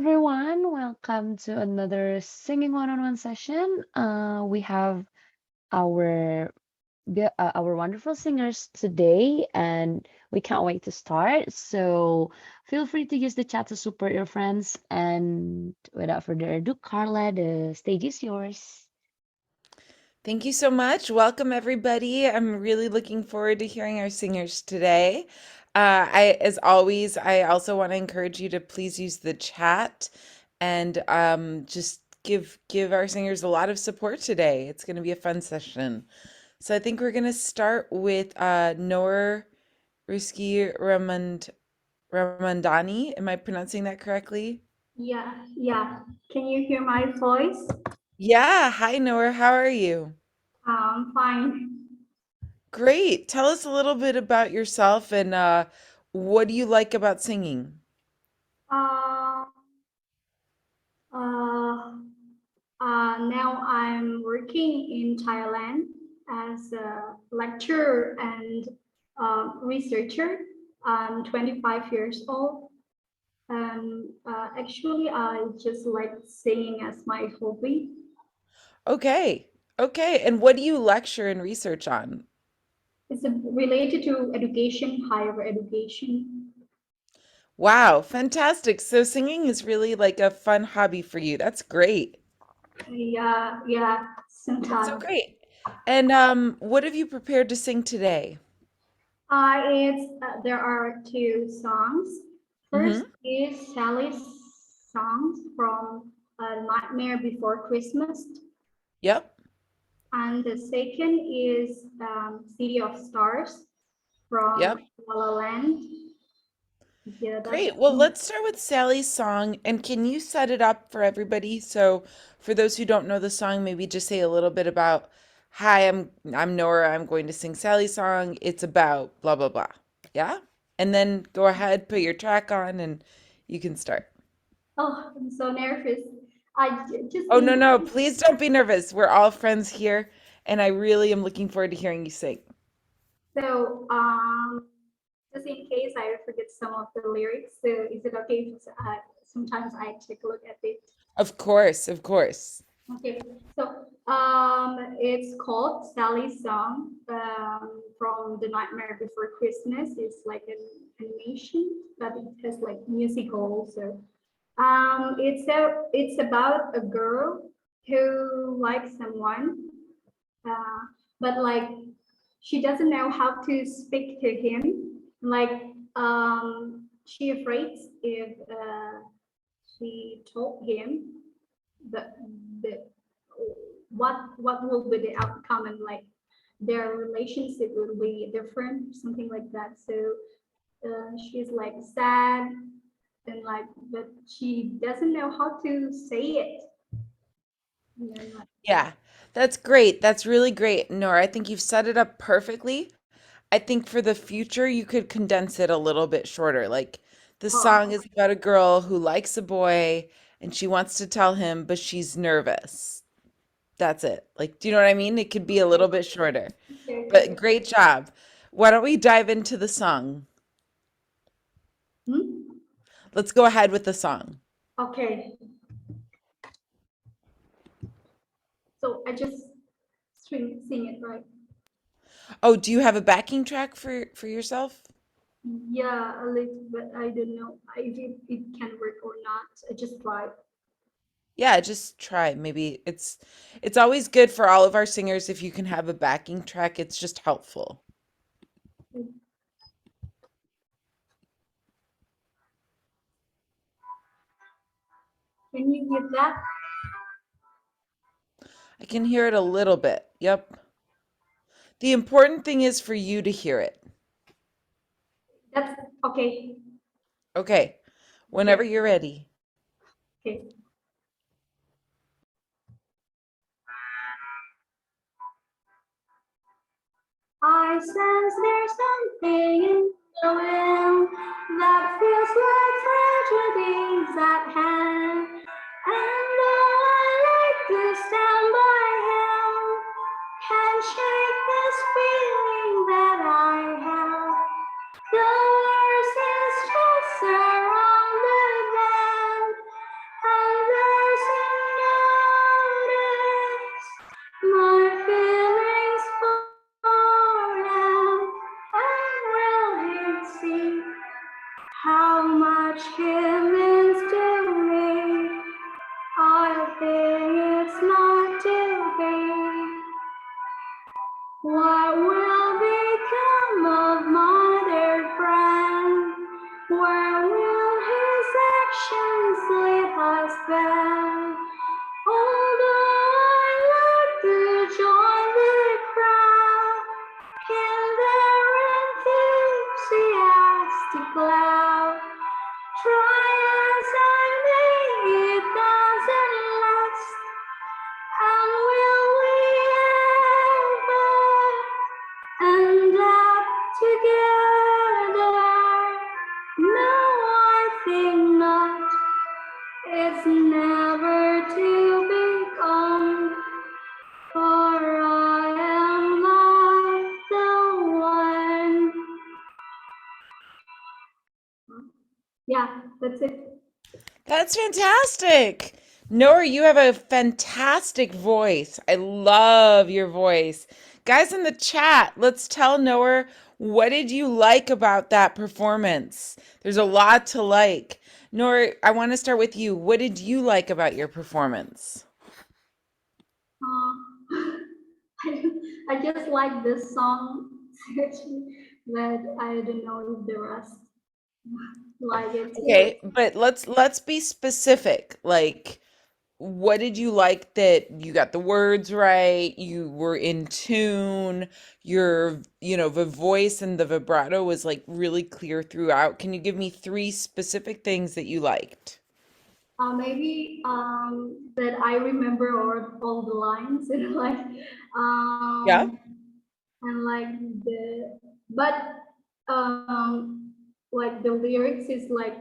everyone. Welcome to another singing one-on-one session. We have our our wonderful singers today, and we can't wait to start. So feel free to use the chat to support your friends. And without further ado, Carla, the stage is yours. Thank you so much. Welcome, everybody. I'm really looking forward to hearing our singers today. As always, I also want to encourage you to please use the chat and just give our singers a lot of support today. It's going to be a fun session. So I think we're going to start with Noor Ruski Ramadhani. Am I pronouncing that correctly? Yeah. Can you hear my voice? Yeah. Hi, Noor. How are you? Fine. Great. Tell us a little bit about yourself and what do you like about singing? Uh, uh, Now I'm working in Thailand as a lecturer and researcher. I'm 25 years old. Actually, I just like singing as my hobby. Okay. Okay. And what do you lecture and research on? It's related to education, higher education. Wow, fantastic. So singing is really like a fun hobby for you. That's great. Yeah, That's so sometimes. great. And what have you prepared to sing today? There are two songs. First Mm-hmm. is Sally's songs from Nightmare Before Christmas, Yep. and the second is City of Stars from Yep. La La Land. Yeah, that's Great. Well, let's start with Sally's song. And can you set it up for everybody? So, for those who don't know the song, maybe just say a little bit about, "Hi, I'm Nora. I'm going to sing Sally's song. It's about blah blah blah." Yeah? And then go ahead, put your track on and you can start. oh, I'm so nervous. Just Oh, no, in no, please don't be nervous. We're all friends here, and I really am looking forward to hearing you sing. so just in case I forget some of the lyrics, so is it okay if sometimes I take a look at it? Of course, of course. Okay, so it's called Sally's Song from The Nightmare Before Christmas. It's like an animation, but it has like musical also. It's about a girl who likes someone, uh, but like she doesn't know how to speak to him. Like she afraid if she told him the the what will be the outcome, and like their relationship will be different, something like that. So she's like sad, and like, but she doesn't know how to say it. Yeah. Yeah, that's great. That's really great, Nora. I think you've set it up perfectly. I think for the future, you could condense it a little bit shorter. Like the song Oh, is about a girl who likes a boy and she wants to tell him, but she's nervous. That's it. Like, do you know what I mean? It could be a okay, little bit shorter, but okay. great job. Why don't we dive into the song? Hmm? Let's go ahead with the song. Okay, so I just sing it, right? Oh, do you have a backing track for yourself? Yeah, a little, but I don't know if it can work or not. I just try. Yeah, just try. Maybe it's always good for all of our singers if you can have a backing track. It's just helpful. Can you give that? I can hear it a little bit. Yep. The important thing is for you to hear it. That's okay. Okay. Okay. Whenever you're ready. Okay. I sense there's something in the wind that feels like tragedies at hand. And though I like to stand by him, can't shake this feeling that I have. The worst is just surrounded them. much he means to me. I think it's not too big. What will become of my dear friend? Where will his actions lead us then? Although I like to join the crowd in their enthusiastic laugh, try as I may, it doesn't last. And will we ever end up together? No, I think not. It's never to become, for I am not the one. Yeah, that's it. That's fantastic. Noor, you have a fantastic voice. I love your voice. Guys in the chat, let's tell Noor, what did you like about that performance? There's a lot to like. Noor, I want to start with you. What did you like about your performance? I just like this song, but I don't know if the rest like it too. Okay, but let's be specific. Like, what did you like that you got the words right, you were in tune, the voice and the vibrato was like really clear throughout. Can you give me three specific things that you liked? Maybe that I remember all the lines and Yeah. like but like the lyrics is like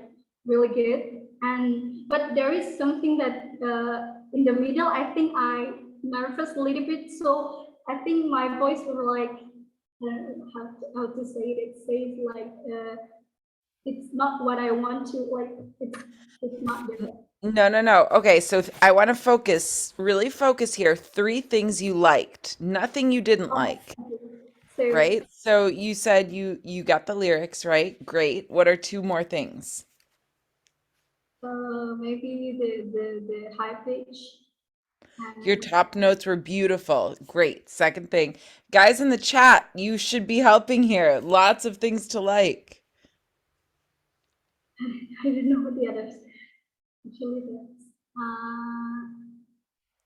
really good, but there is something that in the middle I think I nervous a little bit, so I think my voice was like how to say it. It says like it's not what I want to like. It's not there. No. Okay, so I want to really focus here. Three things you liked, nothing you didn't Oh, like, so right? So you said you got the lyrics right. Great. What are two more things? maybe the high pitch. Your And top notes were beautiful. Great. Second thing, guys in the chat, you should be helping here. Lots of things to like. I don't know the others. Actually, that's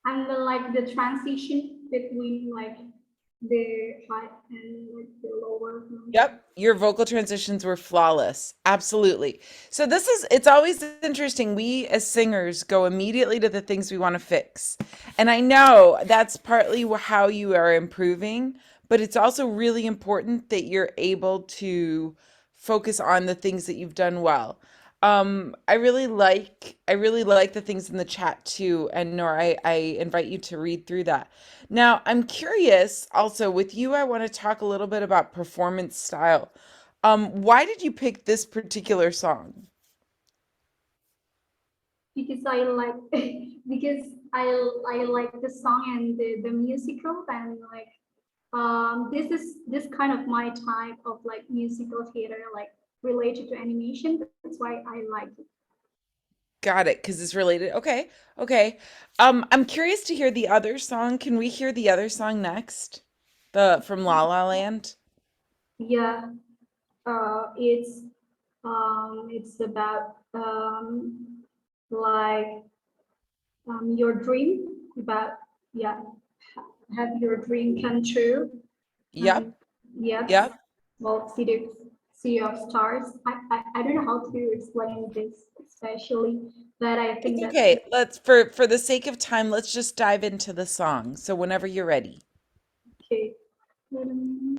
and like the transition between like the high and like the lower notes. Yep, your vocal transitions were flawless. Absolutely. So it's always interesting. We as singers go immediately to the things we want to fix. And I know that's partly how you are improving, but it's also really important that you're able to focus on the things that you've done well. I really like the things in the chat too, and Nora, I invite you to read through that. Now, I'm curious also with you, I want to talk a little bit about performance style. Why did you pick this particular song? Because I like because I like the song and the musical, and like this kind of my type of like musical theater, like related to animation. That's why I like it. Got it, because it's related. Okay, okay. I'm curious to hear the other song. Can we hear the other song next? The from La La Land? Yeah, it's about like your dream about, yeah, have your dream come true. Yep, Yes, yep. well, sea of stars. I don't know how to explain this especially, but I It's think that's okay. Let's for the sake of time, let's just dive into the song. So whenever you're ready. okay. Um,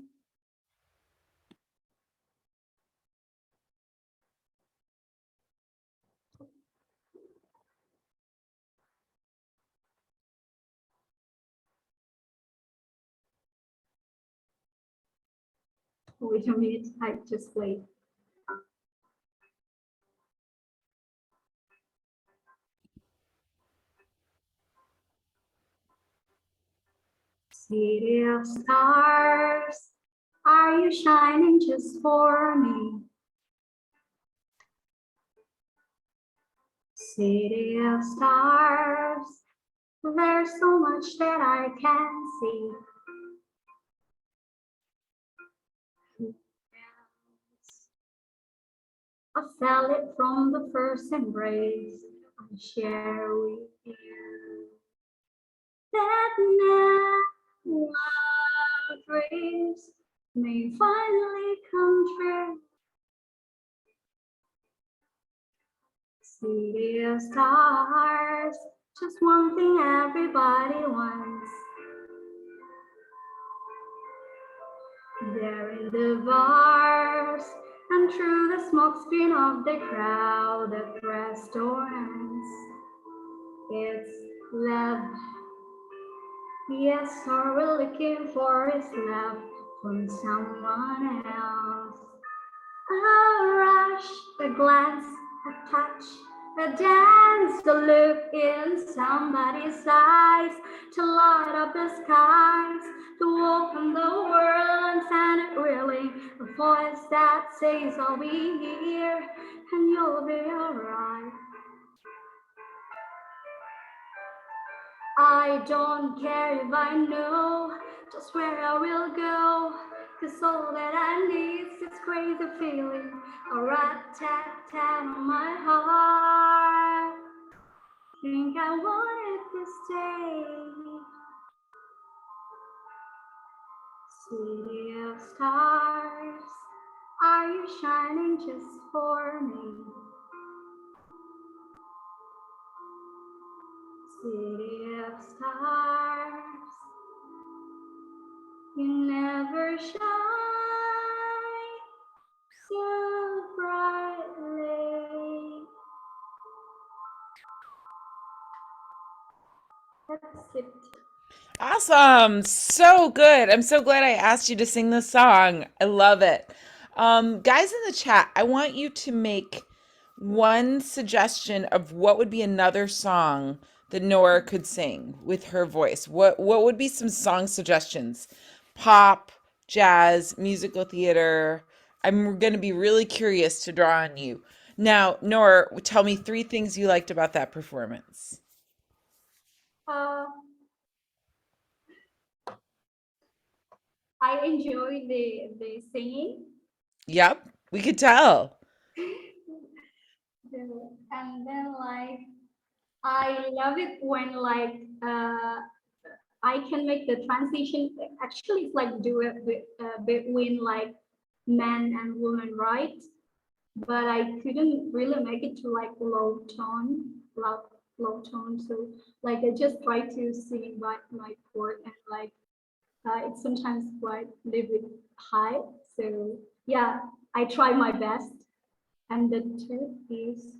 Wait a minute, I just wait. City of stars, are you shining just for me? City of stars, there's so much that I can see. I felt it from the first embrace I share with you. That now our dreams may finally come true. City of stars, just one thing everybody wants. There in the bars and through the smoke screen of the crowded restaurants. It's love. Yes, all we're looking for is love from someone else. A rush, a glance, a touch, a dance, a look in somebody's eyes, to light up the skies, to open the world and send it reeling, a voice that says I'll be here and you'll be alright. I don't care if I know just where I will go, 'cause all that I need is this crazy feeling, a rat-tat-tat on my heart. Think I want it to stay. City of stars, are you shining just for me? City of stars, you never shine so brightly. That's it. Awesome. So good. I'm so glad I asked you to sing the song. I love it. Guys in the chat, I want you to make one suggestion of what would be another song that Noer could sing with her voice. What would be some song suggestions? Pop, jazz, musical theater. I'm going to be really curious to draw on you. Now, Noer, tell me 3 things you liked about that performance. Uh, I enjoy the singing. Yep, we could tell. And then like I love it when like I can make the transition. Actually, it's like do it between like man and woman, right? But I couldn't really make it to like low tone. So like I just try to sing by my chord, and like it's sometimes quite a little bit high. So yeah, I try my best. And the tip is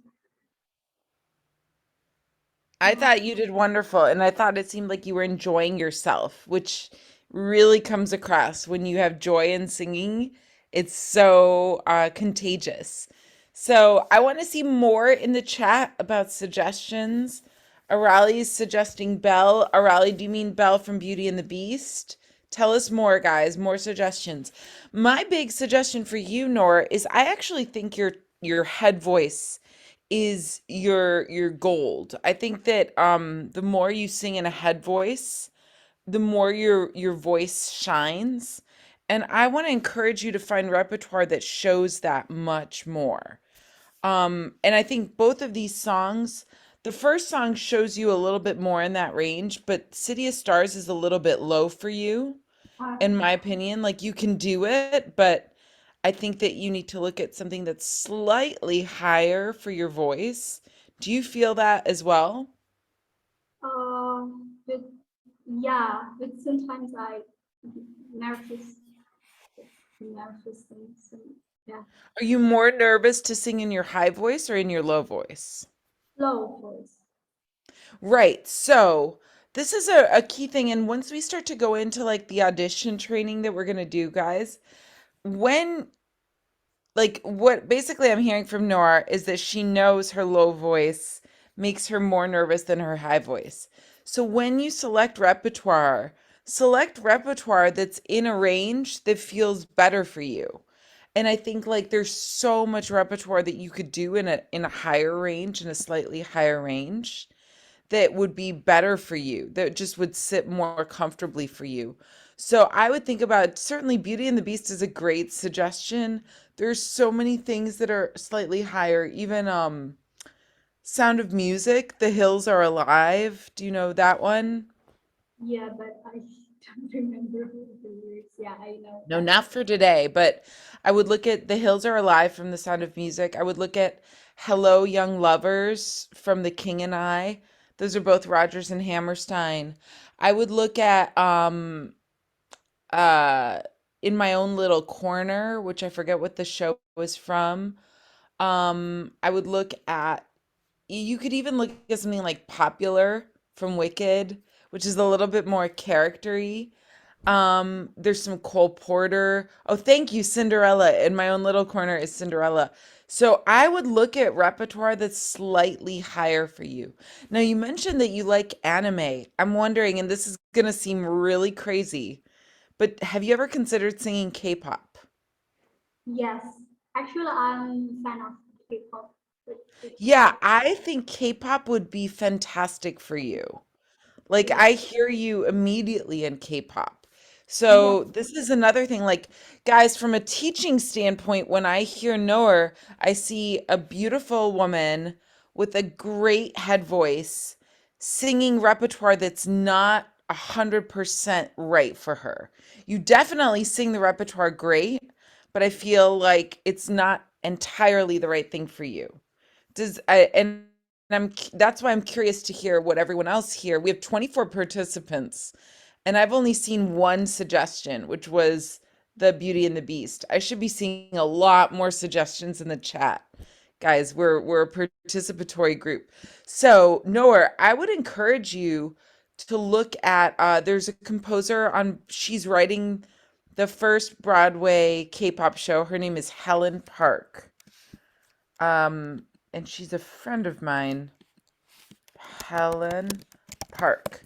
I thought you did wonderful, and I thought it seemed like you were enjoying yourself, which really comes across when you have joy in singing. It's so contagious. So I want to see more in the chat about suggestions. Arale is suggesting Belle. Arale, do you mean Belle from Beauty and the Beast? Tell us more, guys. More suggestions. My big suggestion for you, Nora, is I actually think your head voice is your gold. I think that the more you sing in a head voice, the more your voice shines. And I want to encourage you to find repertoire that shows that much more. And I think both of these songs, the first song shows you a little bit more in that range, but City of Stars is a little bit low for you, in my opinion. Like you can do it, but I think that you need to look at something that's slightly higher for your voice. Do you feel that as well? but yeah, but sometimes I nervous things. So, yeah, Are you more nervous to sing in your high voice or in your low voice? low voice. Right. So this is a key thing. And once we start to go into like the audition training that we're going to do, guys, when like what basically I'm hearing from Nora is that she knows her low voice makes her more nervous than her high voice. So when you select repertoire that's in a range that feels better for you. And I think like there's so much repertoire that you could do in a higher range, in a slightly higher range, that would be better for you, that just would sit more comfortably for you. So I would think about, certainly Beauty and the Beast is a great suggestion. There's so many things that are slightly higher, even Sound of Music, The Hills Are Alive. Do you know that one? Yeah, but I don't remember the lyrics. Yeah, I know No, that. not for today, but I would look at The Hills Are Alive from The Sound of Music. I would look at Hello Young Lovers from The King and I. Those are both Rodgers and Hammerstein. I would look at uh In My Own Little Corner, which I forget what the show was from. I would look at, you could even look at something like Popular from Wicked, which is a little bit more charactery. There's some Cole Porter. Oh, thank you, Cinderella. In My Own Little Corner is Cinderella. So I would look at repertoire that's slightly higher for you. Now, you mentioned that you like anime. I'm wondering, and this is going to seem really crazy, but have you ever considered singing K-pop? Yes, actually, I'm a fan of K-pop. Yeah, I think K-pop would be fantastic for you. Like Yeah, I hear you immediately in K-pop. yes, So this is another thing, like guys, from a teaching standpoint, when I hear Noer, I see a beautiful woman with a great head voice singing repertoire that's not 100% right for her. You definitely sing the repertoire great, but I feel like it's not entirely the right thing for you. Does I and that's why I'm curious to hear what everyone else here. We have 24 participants, and I've only seen one suggestion, which was the Beauty and the Beast. I should be seeing a lot more suggestions in the chat. Guys, we're a participatory group. So, Noor, I would encourage you to look at there's a composer on, she's writing the first Broadway K-pop show. Her name is Helen Park. And she's a friend of mine, Helen Park.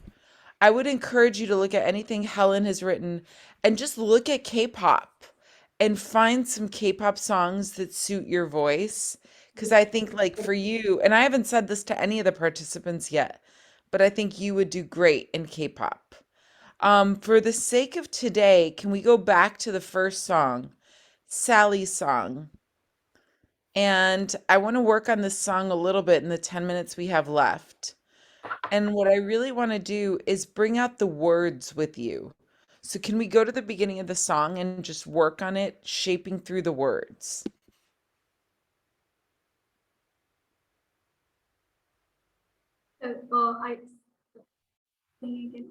I would encourage you to look at anything Helen has written and just look at K-pop and find some K-pop songs that suit your voice. Because I think, like, for you, and I haven't said this to any of the participants yet, but I think you would do great in K-pop. For the sake of today, can we go back to the first song, Sally's song? And I want to work on this song a little bit in the 10 minutes we have left. And what I really want to do is bring out the words with you. So, can we go to the beginning of the song and just work on it, shaping through the words? I sing again,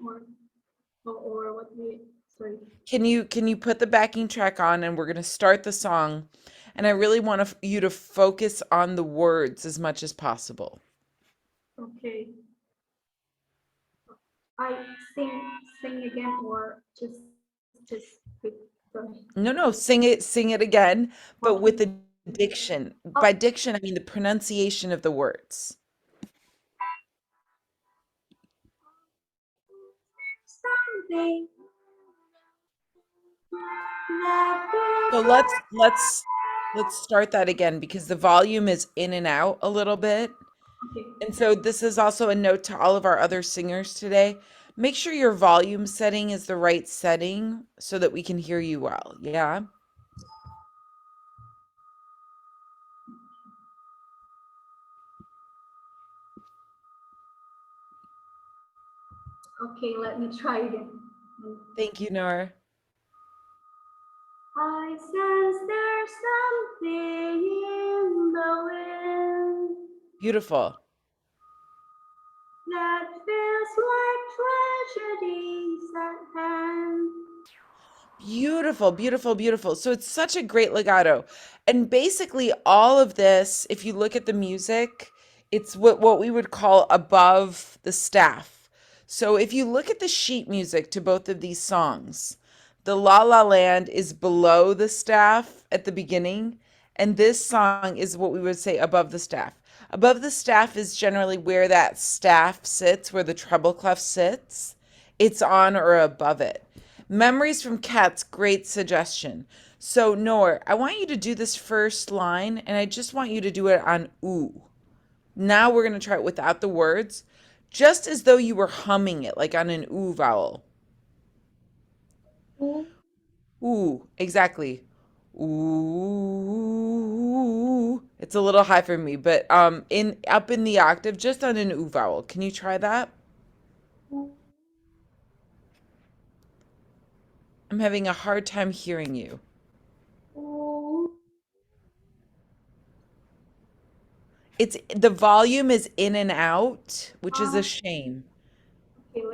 or what we, sorry. Can you put the backing track on and we're going to start the song, and I really want you to focus on the words as much as possible. Okay, I sing again, or just quick, sorry. No, sing it again, but with Okay. the diction. By Oh, diction, I mean the pronunciation of the words. something that So let's start that again because the volume is in and out a little bit. okay. And so this is also a note to all of our other singers today. Make sure your volume setting is the right setting so that we can hear you well. Yeah. Okay, let me try again. Thank you, Nora. I sense there's something in the wind Beautiful. that feels like tragedies at hand. Beautiful, beautiful, beautiful. So it's such a great legato. And basically all of this, if you look at the music, it's what we would call above the staff. So if you look at the sheet music to both of these songs, the La La Land is below the staff at the beginning, and this song is what we would say above the staff. Above the staff is generally where that staff sits, where the treble clef sits. It's on or above it. Memories from cats, great suggestion. So, Noor, I want you to do this first line, and I just want you to do it on ooh. Now we're going to try it without the words, just as though you were humming it, like on an ooh vowel. Ooh, Ooh, exactly. Ooh. It's a little high for me, but in up in the octave, just on an ooh vowel. Can you try that? ooh, I'm having a hard time hearing you. ooh. It's the volume is in and out, which is a Um, shame. okay,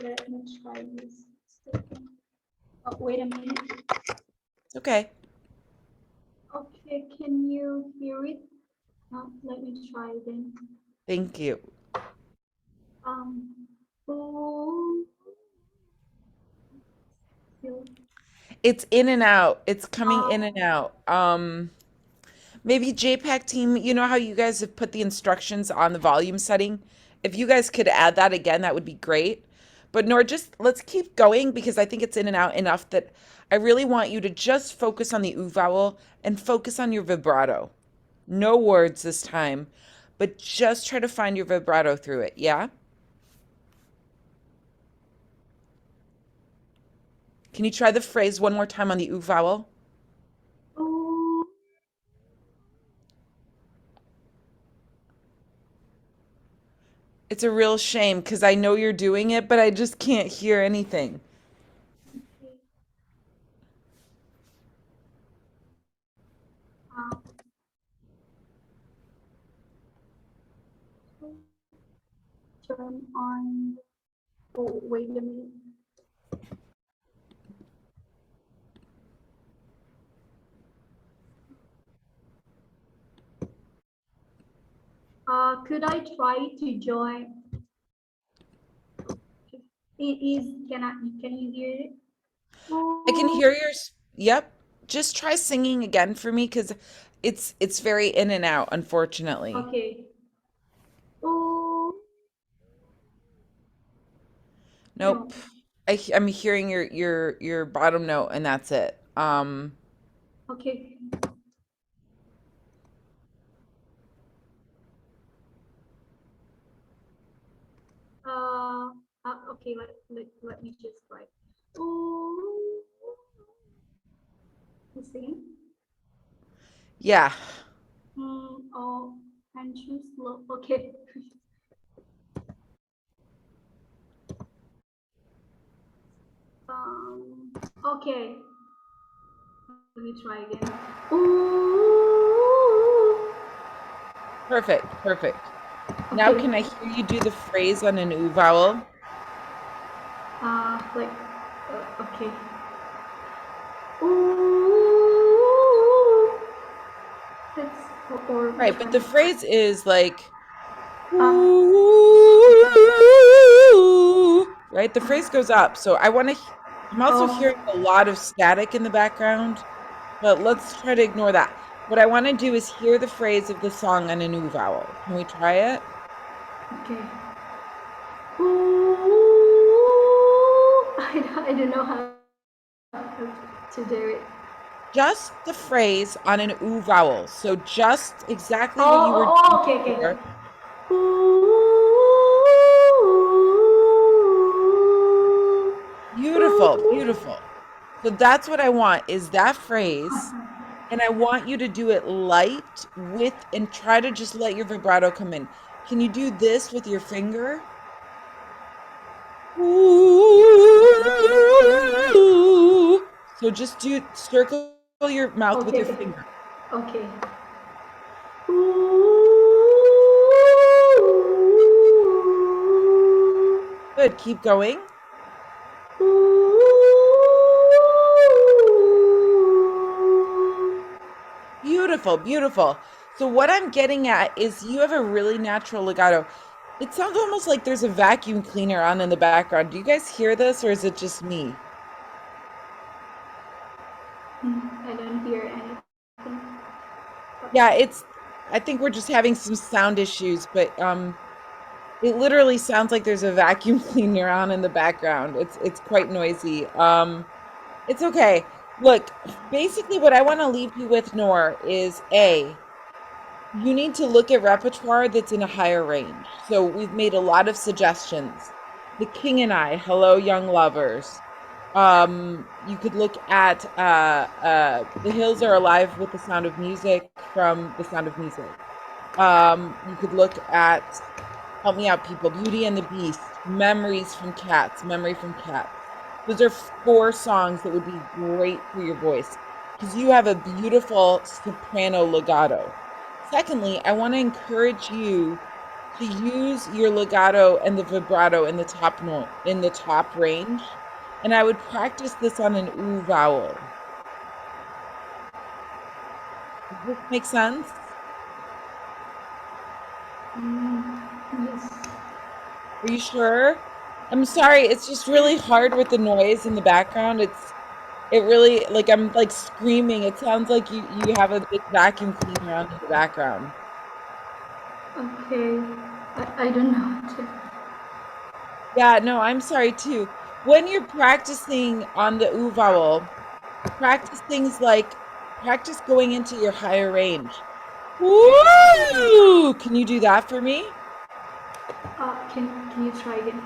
let me try this. Second. Oh, wait a minute. It's okay. Okay, can you hear it? Let me try again. Thank you. Um, ooh, still, It's in and out. It's coming in um, and out. Maybe JPAC team, you know how you guys have put the instructions on the volume setting? If you guys could add that again, that would be great. But Nor, just let's keep going because I think it's in and out enough that I really want you to just focus on the oo vowel and focus on your vibrato. No words this time, but just try to find your vibrato through it. Yeah? Can you try the phrase one more time on the oo vowel? ooh. It's a real shame because I know you're doing it, but I just can't hear anything. Okay. Um, turn on. Oh, wait a minute. Could I try to join? It is. Can you hear it? I can Ooh, hear yep. Just try singing again for me because it's very in and out, unfortunately. okay. Ooh, Nope. no. I'm hearing your bottom note and that's it. Okay. Uh, okay. Let me just write. Ooh, you see? Yeah. Oh, and choose slow. Okay. Um, okay. Let me try again. Ooh. Perfect. Perfect. Now Okay. can I hear you do the phrase on an oo vowel? Like, okay. Ooh. That's or Right, which but the one? phrase is like Um. ooh, right? The phrase goes up. So I'm also Oh. hearing a lot of static in the background, but let's try to ignore that. What I want to do is hear the phrase of the song on a new vowel. Can we try it? Okay. Ooh. I don't know how to do it. Just the phrase on an oo vowel. So just exactly what you were Oh, doing okay, okay, okay. before. Ooh. Beautiful, Ooh. beautiful. So that's what I want is that phrase. And I want you to do it light with and try to just let your vibrato come in. Can you do this with your finger? Ooh. So just do circle your mouth with Okay, your okay. finger. Okay. Ooh. Good. Keep going. Ooh. Beautiful, beautiful. So what I'm getting at is you have a really natural legato. It sounds almost like there's a vacuum cleaner on in the background. Do you guys hear this or is it just me? I don't hear anything. Yeah, I think we're just having some sound issues, but It literally sounds like there's a vacuum cleaner on in the background. It's quite noisy. It's okay. Look, basically what I want to leave you with, Noor, is you need to look at repertoire that's in a higher range. So we've made a lot of suggestions. The King and I, Hello Young Lovers. You could look at The Hills Are Alive with the Sound of Music from The Sound of Music. You could look at, help me out, people, Beauty and the Beast, Memories from Cats, Memory from Cats. Those are 4 songs that would be great for your voice because you have a beautiful soprano legato. Secondly, I want to encourage you to use your legato and the vibrato in the top note, in the top range. And I would practice this on an oo vowel. Does this make sense? Yes. Are you sure? I'm sorry, it's just really hard with the noise in the background. It really, like, I'm like screaming. It sounds like you have a big vacuum cleaner on in the background. Okay. I don't know what to. Yeah, no, I'm sorry too. When you're practicing on the oo vowel, practice things like practice going into your higher range. Woo! Can you do that for me? Can you try again?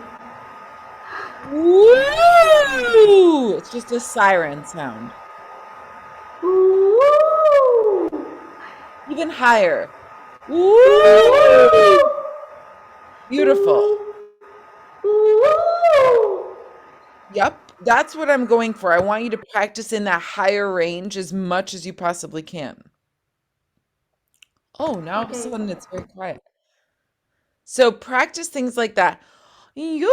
Woo! It's just a siren sound. Ooh. Even higher. Woo! Beautiful. Ooh. Yep, that's what I'm going for. I want you to practice in that higher range as much as you possibly can. Oh, now all of a Okay. sudden it's very quiet. So practice things like that. You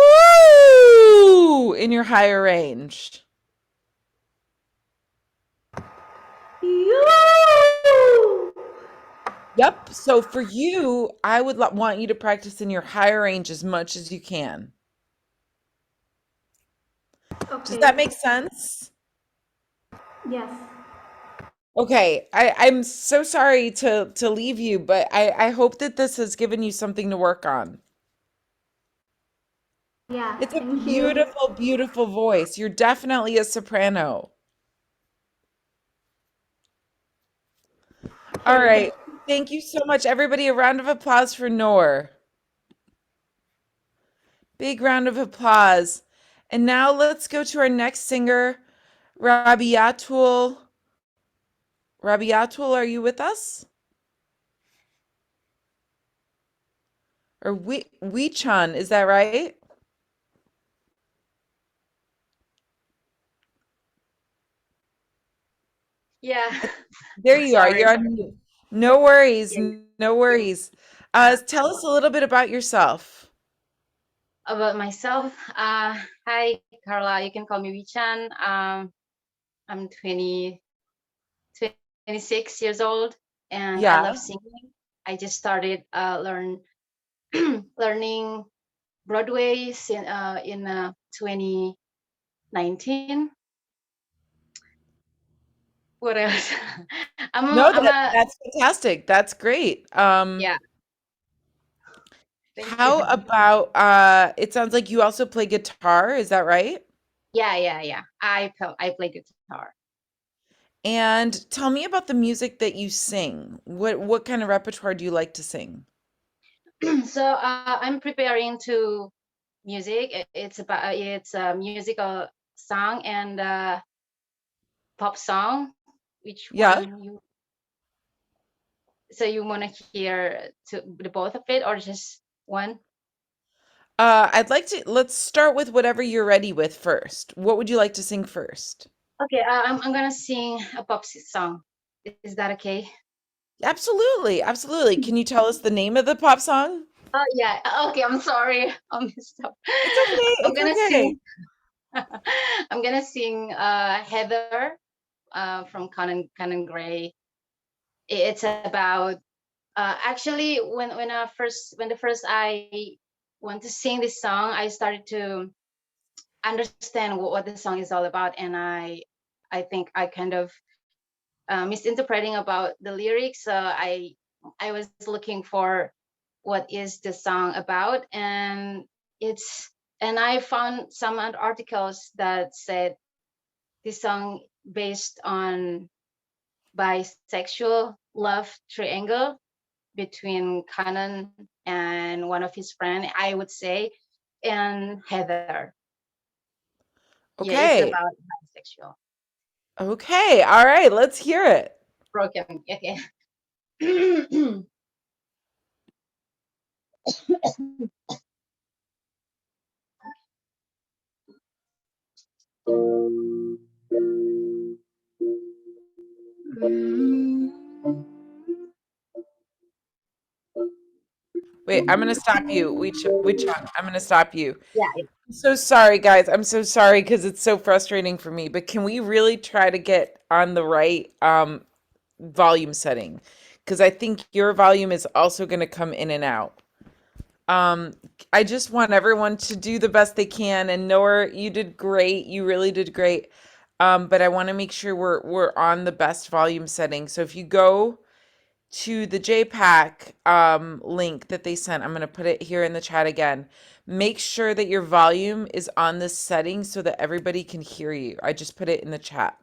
in your higher range. You. Yep. So for you, I would want you to practice in your higher range as much as you can. Does Okay. that make sense? Yes. Okay. I'm so sorry to leave you, but I hope that this has given you something to work on. Yeah. It's a Thank you. beautiful, beautiful voice. You're definitely a soprano. All Okay. right. Thank you so much, everybody. A round of applause for Noor. Big round of applause. And now let's go to our next singer, Rabiatul. Rabiatul, are you with us? Or Wechan, is that right? Yeah. There you are. You're Sorry. on mute. No worries. Yeah. No worries. Tell us a little bit about yourself. About myself, hi Carla, you can call me Wichan. I'm 26 years old and I Yeah. love singing. I just started learning Broadway in 2019. What else? No, I'm a that's fantastic. That's great. Yeah, thank you. How about it sounds like you also play guitar, is that right? Yeah. I play guitar. And tell me about the music that you sing. What kind of repertoire do you like to sing? So I'm preparing to music. It's a musical song and pop song. Which Yeah. one you? So you want to hear to the both of it or just one? I'd like to let's start with whatever you're ready with first. What would you like to sing first? Okay, I'm gonna sing a song. Is that okay? Absolutely, absolutely. Can you tell us the name of the pop song? Oh yeah. Okay, I'm sorry. I messed up. It's okay. I'm It's gonna okay. sing. I'm gonna sing Heather from Conan Gray. It's about actually when the first I want to sing this song, I started to understand what the song is all about, and I think I kind of misinterpreting about the lyrics. I was looking for what is the song about, and I found some articles that said this song based on bisexual love triangle between Canon and one of his friends, I would say, and Heather. Yeah, it's Okay. about bisexual. Okay. All right. Let's hear it. Broken. Okay. Wait, I'm gonna stop you. Chuck, I'm gonna stop you. Yeah. I'm so sorry, guys. I'm so sorry because it's so frustrating for me. But can we really try to get on the right volume setting? Because I think your volume is also going to come in and out. Um, I just want everyone to do the best they can. And Noor, you did great. You really did great. But I want to make sure we're on the best volume setting. So if you go to the JPAC link that they sent, I'm going to put it here in the chat again. Make sure that your volume is on this setting so that everybody can hear you. I just put it in the chat.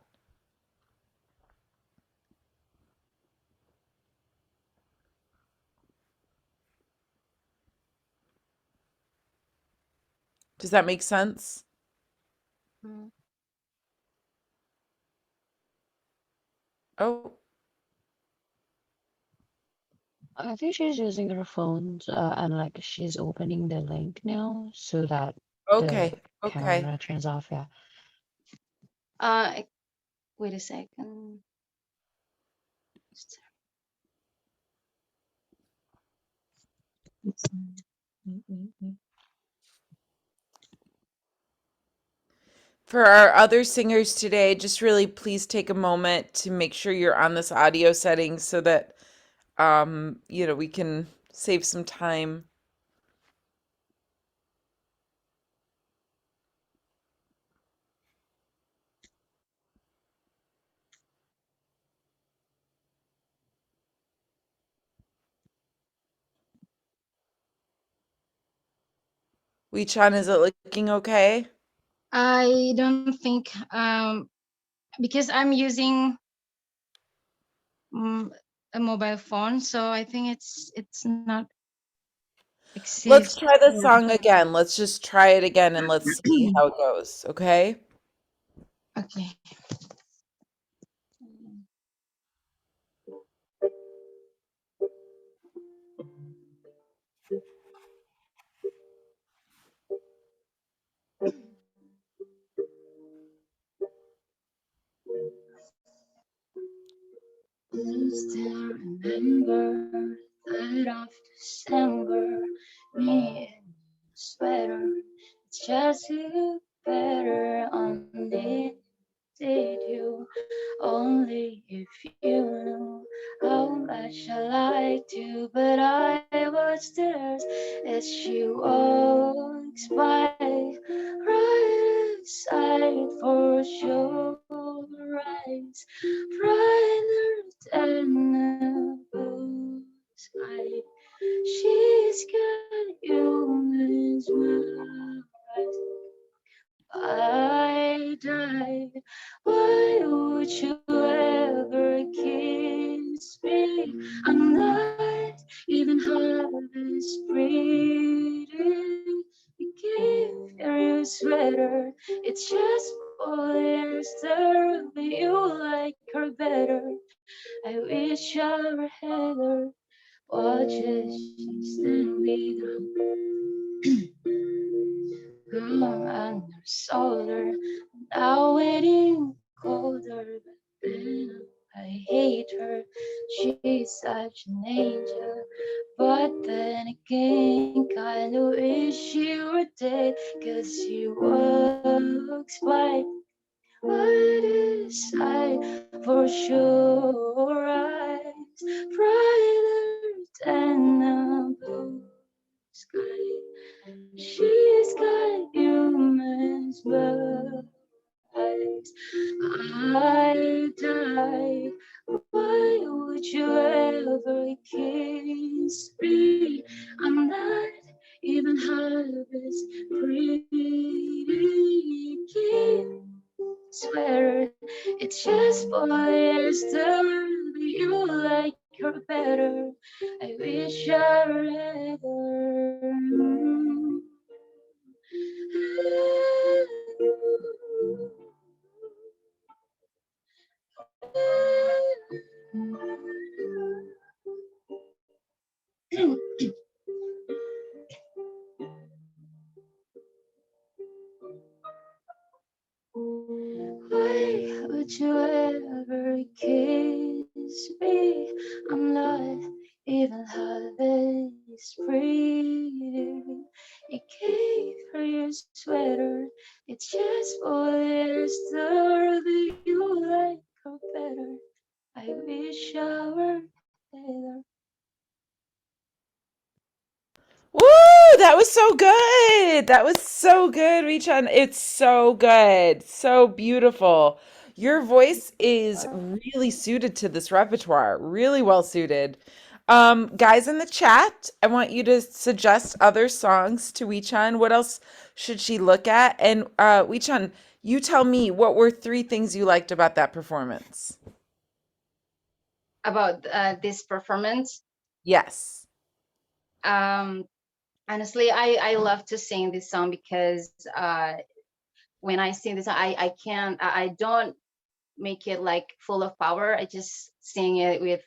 Does that make sense? Oh, I think she's using her phone, and like she's opening the link now so that the okay. Okay. camera turns off. Yeah. Uh, wait a second. For our other singers today, just really please take a moment to make sure you're on this audio setting so that we can save some time. Wee-chan, is it looking okay? I don't think because I'm using a mobile phone, so I think it's not Let's exist. try the song again. Let's just try it again and let's see how it goes, okay? Okay. Still remember 3rd of December, me in a sweater. It's just look better on it. Did you only if you knew how much I liked you, but I was there as she walks by, right side for sure, rise brighter than a blue sky. She's got you mesmerized. I died. Why would you ever kiss me? I'm not even half as pretty. You give your sweater, it's just polyester, but you like her better. I wish I were Heather. Watch as she stand with her girl on her shoulder. Now waiting colder, but then I hate her. She's such an angel, but then again, kinda wish she were dead, 'cause she walks by. What is I for sure eyes brighter than the blue sky. She's got humans, but I died. Why would you ever kiss me? even harvest pretty kid sweater. It's just polyester. Do you like her better? I wish I rather. Why would you ever kiss me? I'm not even half as pretty. You gave her your sweater. It's just polyester. Do you like her better? I wish I were better. Woo! That was so good. That was so good, Richan. It's so good. So beautiful. Your voice is really suited to this repertoire. Really well suited. Guys in the chat, I want you to suggest other songs to Wichan. What else should she look at? And Wichan, you tell me, what were 3 things you liked about that performance? About this performance, Yes. honestly, I love to sing this song because when I sing this, I don't make it like full of power. I just sing it with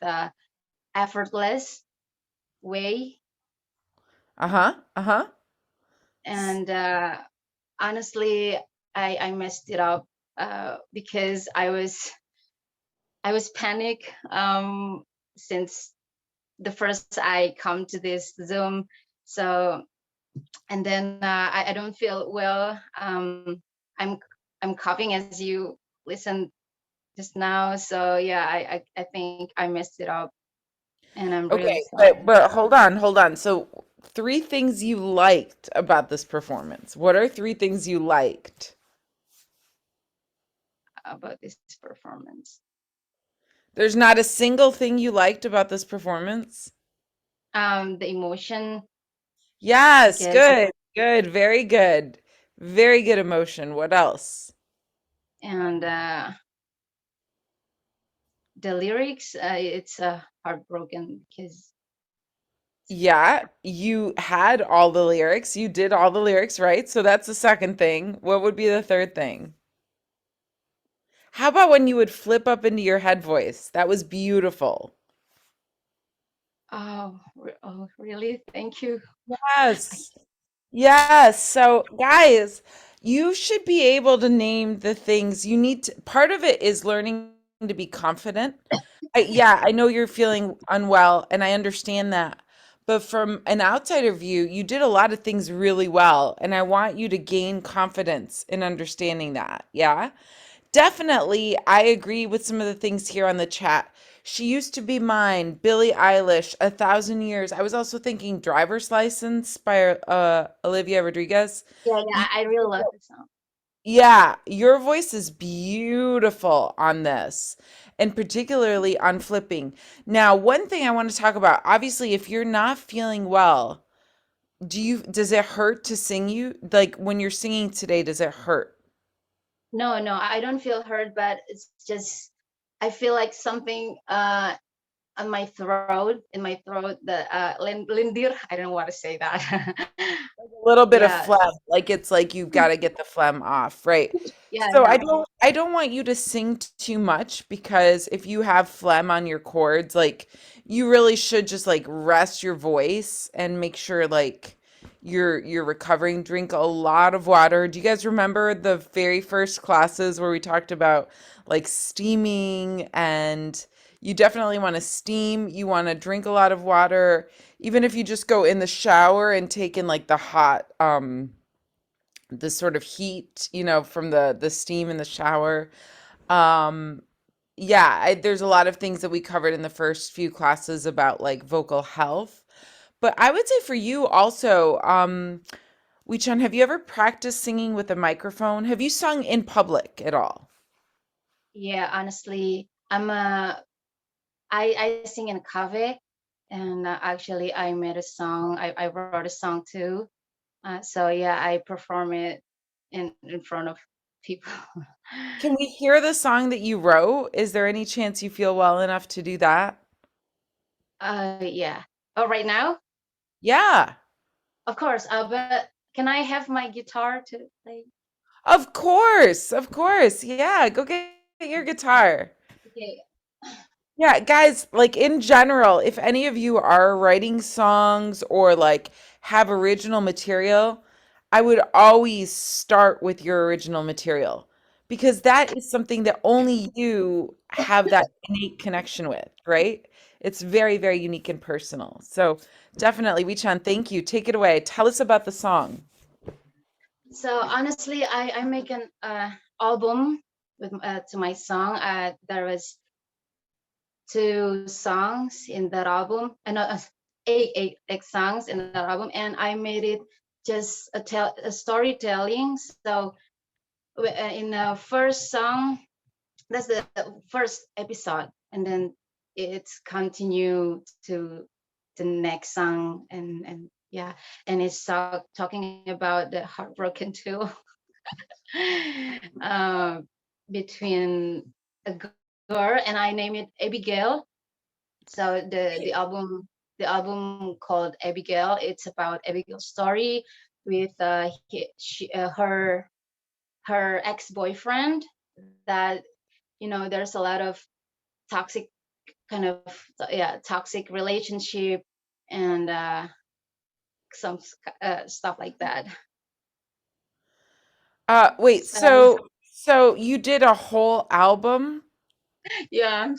effortless way. Uh-huh. Uh-huh. And honestly, I messed it up because I was panic since the first I come to this Zoom. So, and then I don't feel well. I'm coughing as you listen just now. So yeah, I think I messed it up, and I'm really Okay, sorry. but hold on, hold on. So 3 things you liked about this performance. What are 3 things you liked? About this performance. There's not a single thing you liked about this performance? The emotion, I Yes, guess, good. Good, very good. Very good emotion. What else? and the lyrics. It's heartbroken because Yeah, you had all the lyrics. You did all the lyrics, right? So that's the second thing. What would be the third thing? How about when you would flip up into your head voice? That was beautiful. oh really? Thank you. I, Yes. Yes. So, guys, you should be able to name the things you need to. Part of it is learning to be confident. Yeah, I know you're feeling unwell, and I understand that. But from an outsider view, you did a lot of things really well, and I want you to gain confidence in understanding that. Yeah. Definitely, I agree with some of the things here on the chat. She used to be mine, Billie Eilish, A Thousand Years. I was also thinking Driver's License by Olivia Rodriguez. yeah, I really love the song. Yeah, your voice is beautiful on this, and particularly on flipping. Now, one thing I want to talk about, obviously, if you're not feeling well, does it hurt to sing you? Like when you're singing today, does it hurt? No, I don't feel hurt, but it's just I feel like something on my throat, in my throat, the lindir. I don't know what to say that. A little bit of Yeah, phlegm, like it's like you've got to get the phlegm off, right? yeah, So yeah. I don't want you to sing too much because if you have phlegm on your cords, like you really should just like rest your voice and make sure like you're recovering. Drink a lot of water. Do you guys remember the very first classes where we talked about like steaming, and you definitely want to steam, you want to drink a lot of water, even if you just go in the shower and take in like the hot the sort of heat, from the steam in the shower. Um yeah, there's a lot of things that we covered in the first few classes about like vocal health. But I would say for you also, Wichan, have you ever practiced singing with a microphone? Have you sung in public at all? Yeah, honestly, I sing in cave, and actually I made a song. I wrote a song too, So yeah, I perform it in front of people. Can we hear the song that you wrote? Is there any chance you feel well enough to do that? Yeah. Oh, right now? Yeah, Of course. But can I have my guitar to play? of course. Of course. Yeah, go get your guitar. Okay. Yeah, guys, like in general, if any of you are writing songs or like have original material, I would always start with your original material because that is something that only you have that innate connection with, right? It's very, very unique and personal. So definitely, Wichan, thank you. Take it away. Tell us about the song. So honestly, I make an album with to my song. There was 2 songs in that album, and eight songs in that album, and I made it just a storytelling. So in the first song, that's the first episode, and then it's continue to the next song, and yeah, and it's talking about the heartbroken too. uh, Between a girl, and I name it Abigail. So the album called Abigail, it's about Abigail's story with her ex-boyfriend, that there's a lot of toxic kind of, yeah, toxic relationship, and some stuff like that. Wait, So so you did a whole album? yeah,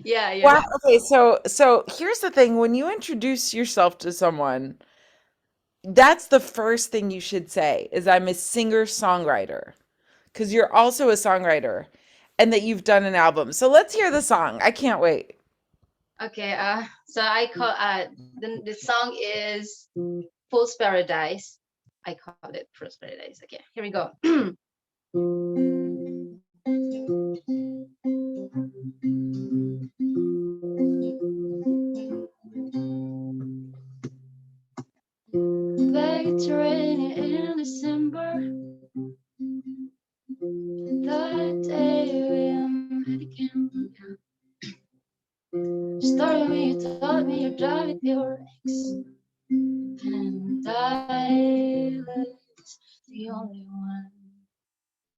yeah. Wow. Okay, so here's the thing. When you introduce yourself to someone, that's the first thing you should say is I'm a singer-songwriter because you're also a songwriter and that you've done an album. So let's hear the song. I can't wait. Okay, so I call the song is Fool's Paradise. I call it Fool's Paradise. Okay, here we go. Back to rainy in December. That day we met again. Started when you told me you're done with your ex, and I was the only one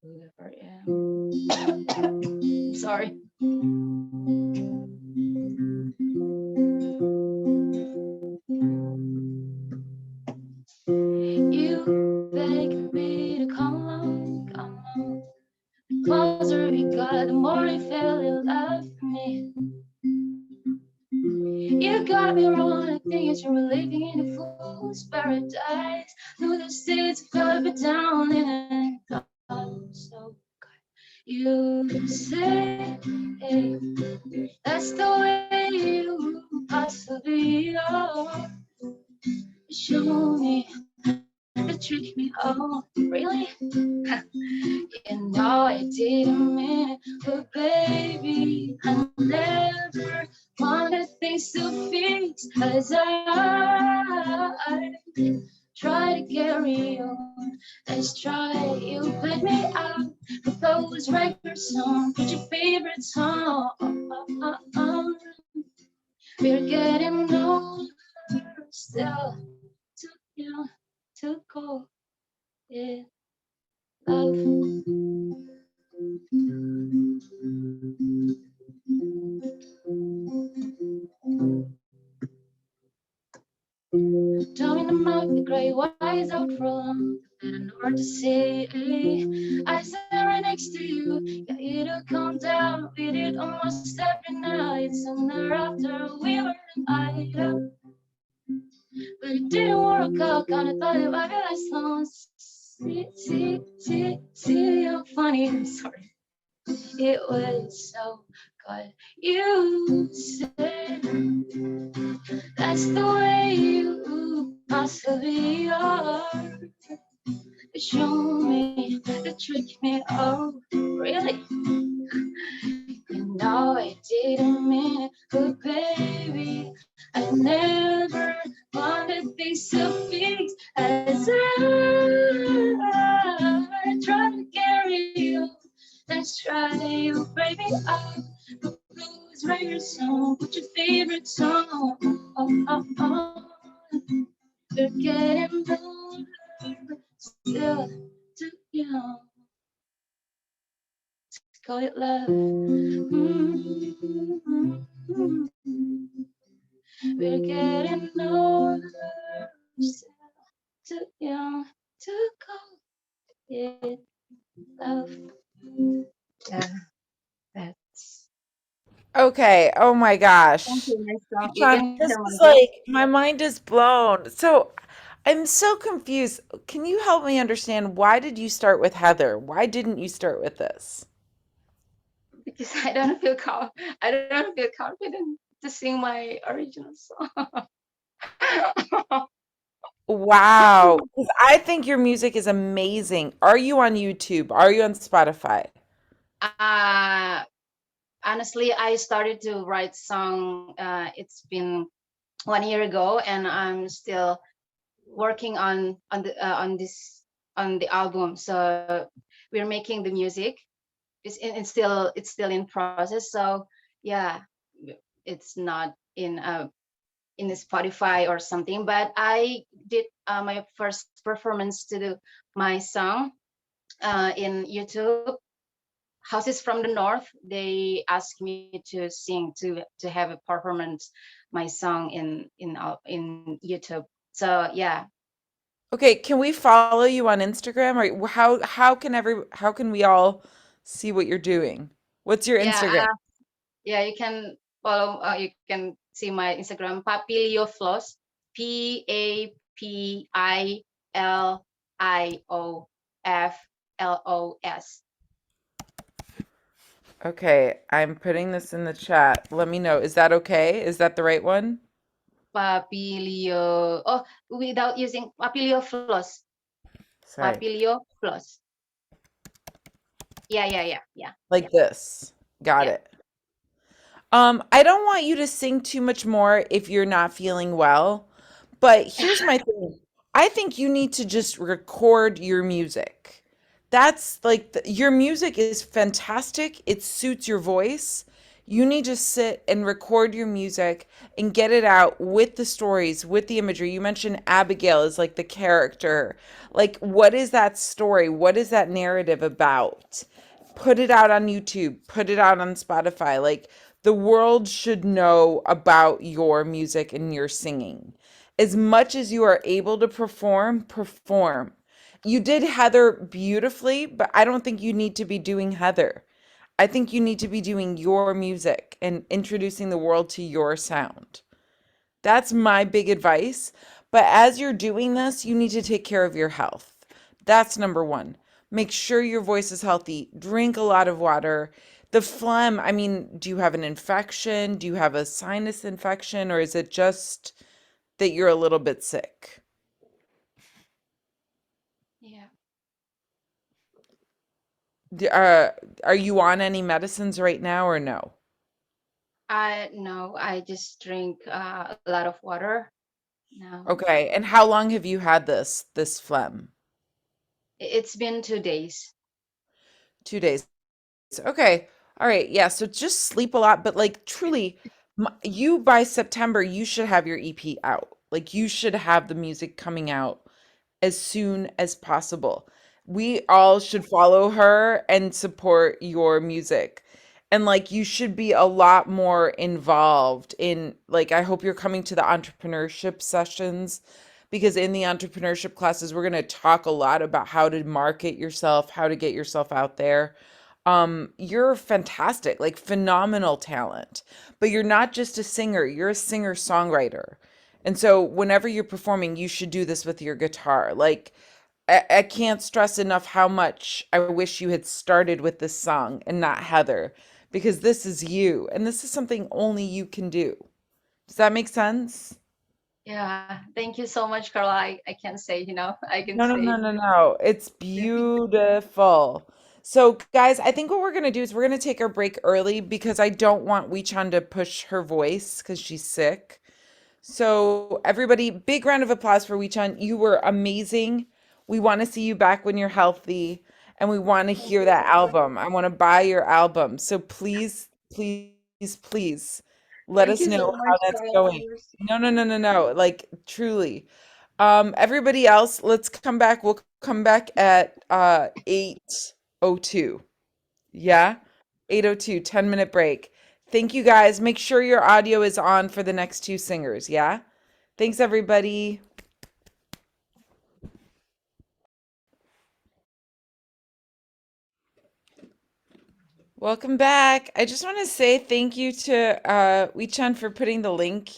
who ever am. Sorry. You begged me to come along, come along. The closer we got, the more I felt you love me. You got me wrong, I think it's you were living in a fool's paradise. Through the states, fell a bit down in a so you say, hey, that's the way you possibly are. Show me, to trick me, oh, really? You know I didn't mean it, but baby, I never wanted things to fix as I try to carry on. Let's try, you put me out, propose record song, put your favorite song. We're getting older, still too young to call it love. Down in the mouth, the gray wise out from, and I know what to say. I sat right next to you, got you to calm down. We did almost every night, sooner after we were invited. But it didn't work out, kinda thought it might be last long. See, I'm funny, I'm sorry. It was so good. You said that's the way you possibly are. Show me, to trick me, oh, really? You know I didn't mean it, but baby, I never wanted things to fix as up. Go blues, write your song, put your favorite song. Oh, oh, oh. We're getting older, but still too young to call it love. We're getting older, still too young to call it love. Yeah, that's. Okay. Oh my Thank gosh. you, nice song. You John, can this hear my is voice. like my mind is blown. So I'm so confused. Can you help me understand why did you start with Heather? Why didn't you start with this? Because I don't feel confident to sing my original song. Wow. 'Cause I think your music is amazing. Are you on YouTube? Are you on Spotify? uh Honestly, I started to write song. It's been 1 year ago, and I'm still working on the album. So we're making the music. It's still in process. So yeah, it's not in the Spotify or something. But I did my first performance to do my song in YouTube. Houses from the North. They asked me to sing to have a performance my song in YouTube. So yeah, Okay, can we follow you on Instagram or how can we all see what you're doing? What's your yeah, Instagram? yeah. You can follow. You can see my Instagram, Papilio Floss, PAPILIOFLOS. Okay, I'm putting this in the chat. Let me know. Is that okay? Is that the right one? Papilio. Oh, without using Papilio Floss. Sorry. Papilio Floss. Yeah. Like this. Got Yeah. it. I don't want you to sing too much more if you're not feeling well, but here's my thing. I think you need to just record your music. That's like your music is fantastic. It suits your voice. You need to sit and record your music and get it out with the stories, with the imagery. You mentioned Abigail is like the character. Like, what is that story? What is that narrative about? Put it out on YouTube, put it out on Spotify. Like, the world should know about your music and your singing. As much as you are able to perform, perform. You did Heather beautifully, but I don't think you need to be doing Heather. I think you need to be doing your music and introducing the world to your sound. That's my big advice. But as you're doing this, you need to take care of your health. That's number one. Make sure your voice is healthy. Drink a lot of water. The phlegm, I mean, do you have an infection? Do you have a sinus infection? Or is it just that you're a little bit sick? Yeah. Are you on any medicines right now or no? I No, I just drink a lot of water now. Okay. And how long have you had this phlegm? It's been 2 days. 2 days. Okay. All right. Yeah. So just sleep a lot, but like truly, you by September, you should have your EP out. Like you should have the music coming out as soon as possible. We all should follow her and support your music. And like you should be a lot more involved in like I hope you're coming to the entrepreneurship sessions because in the entrepreneurship classes we're going to talk a lot about how to market yourself, how to get yourself out there. You're fantastic, like phenomenal talent. But you're not just a singer, you're a singer-songwriter. And so whenever you're performing, you should do this with your guitar. Like I can't stress enough how much I wish you had started with this song and not Heather, because this is you and this is something only you can do. Does that make sense? Yeah. Thank you so much, Carla. I can't say, I can No, no, no, say. no, no. It's beautiful. So, guys, I think what we're going to do is we're going to take our break early because I don't want Weechan to push her voice because she's sick. So, everybody, big round of applause for Weechan. You were amazing. We want to see you back when you're healthy. and we want to hear that album. I want to buy your album. So please, please, please let Thank us you know so how much, that's going. Carlos. No, no, no, no, no. Like truly. Everybody else, let's come back. We'll come back at 8:02. Yeah? 8:02, 10-minute break. Thank you guys. Make sure your audio is on for the next two singers, yeah? Thanks everybody. Welcome back. I just want to say thank you to Wechan for putting the link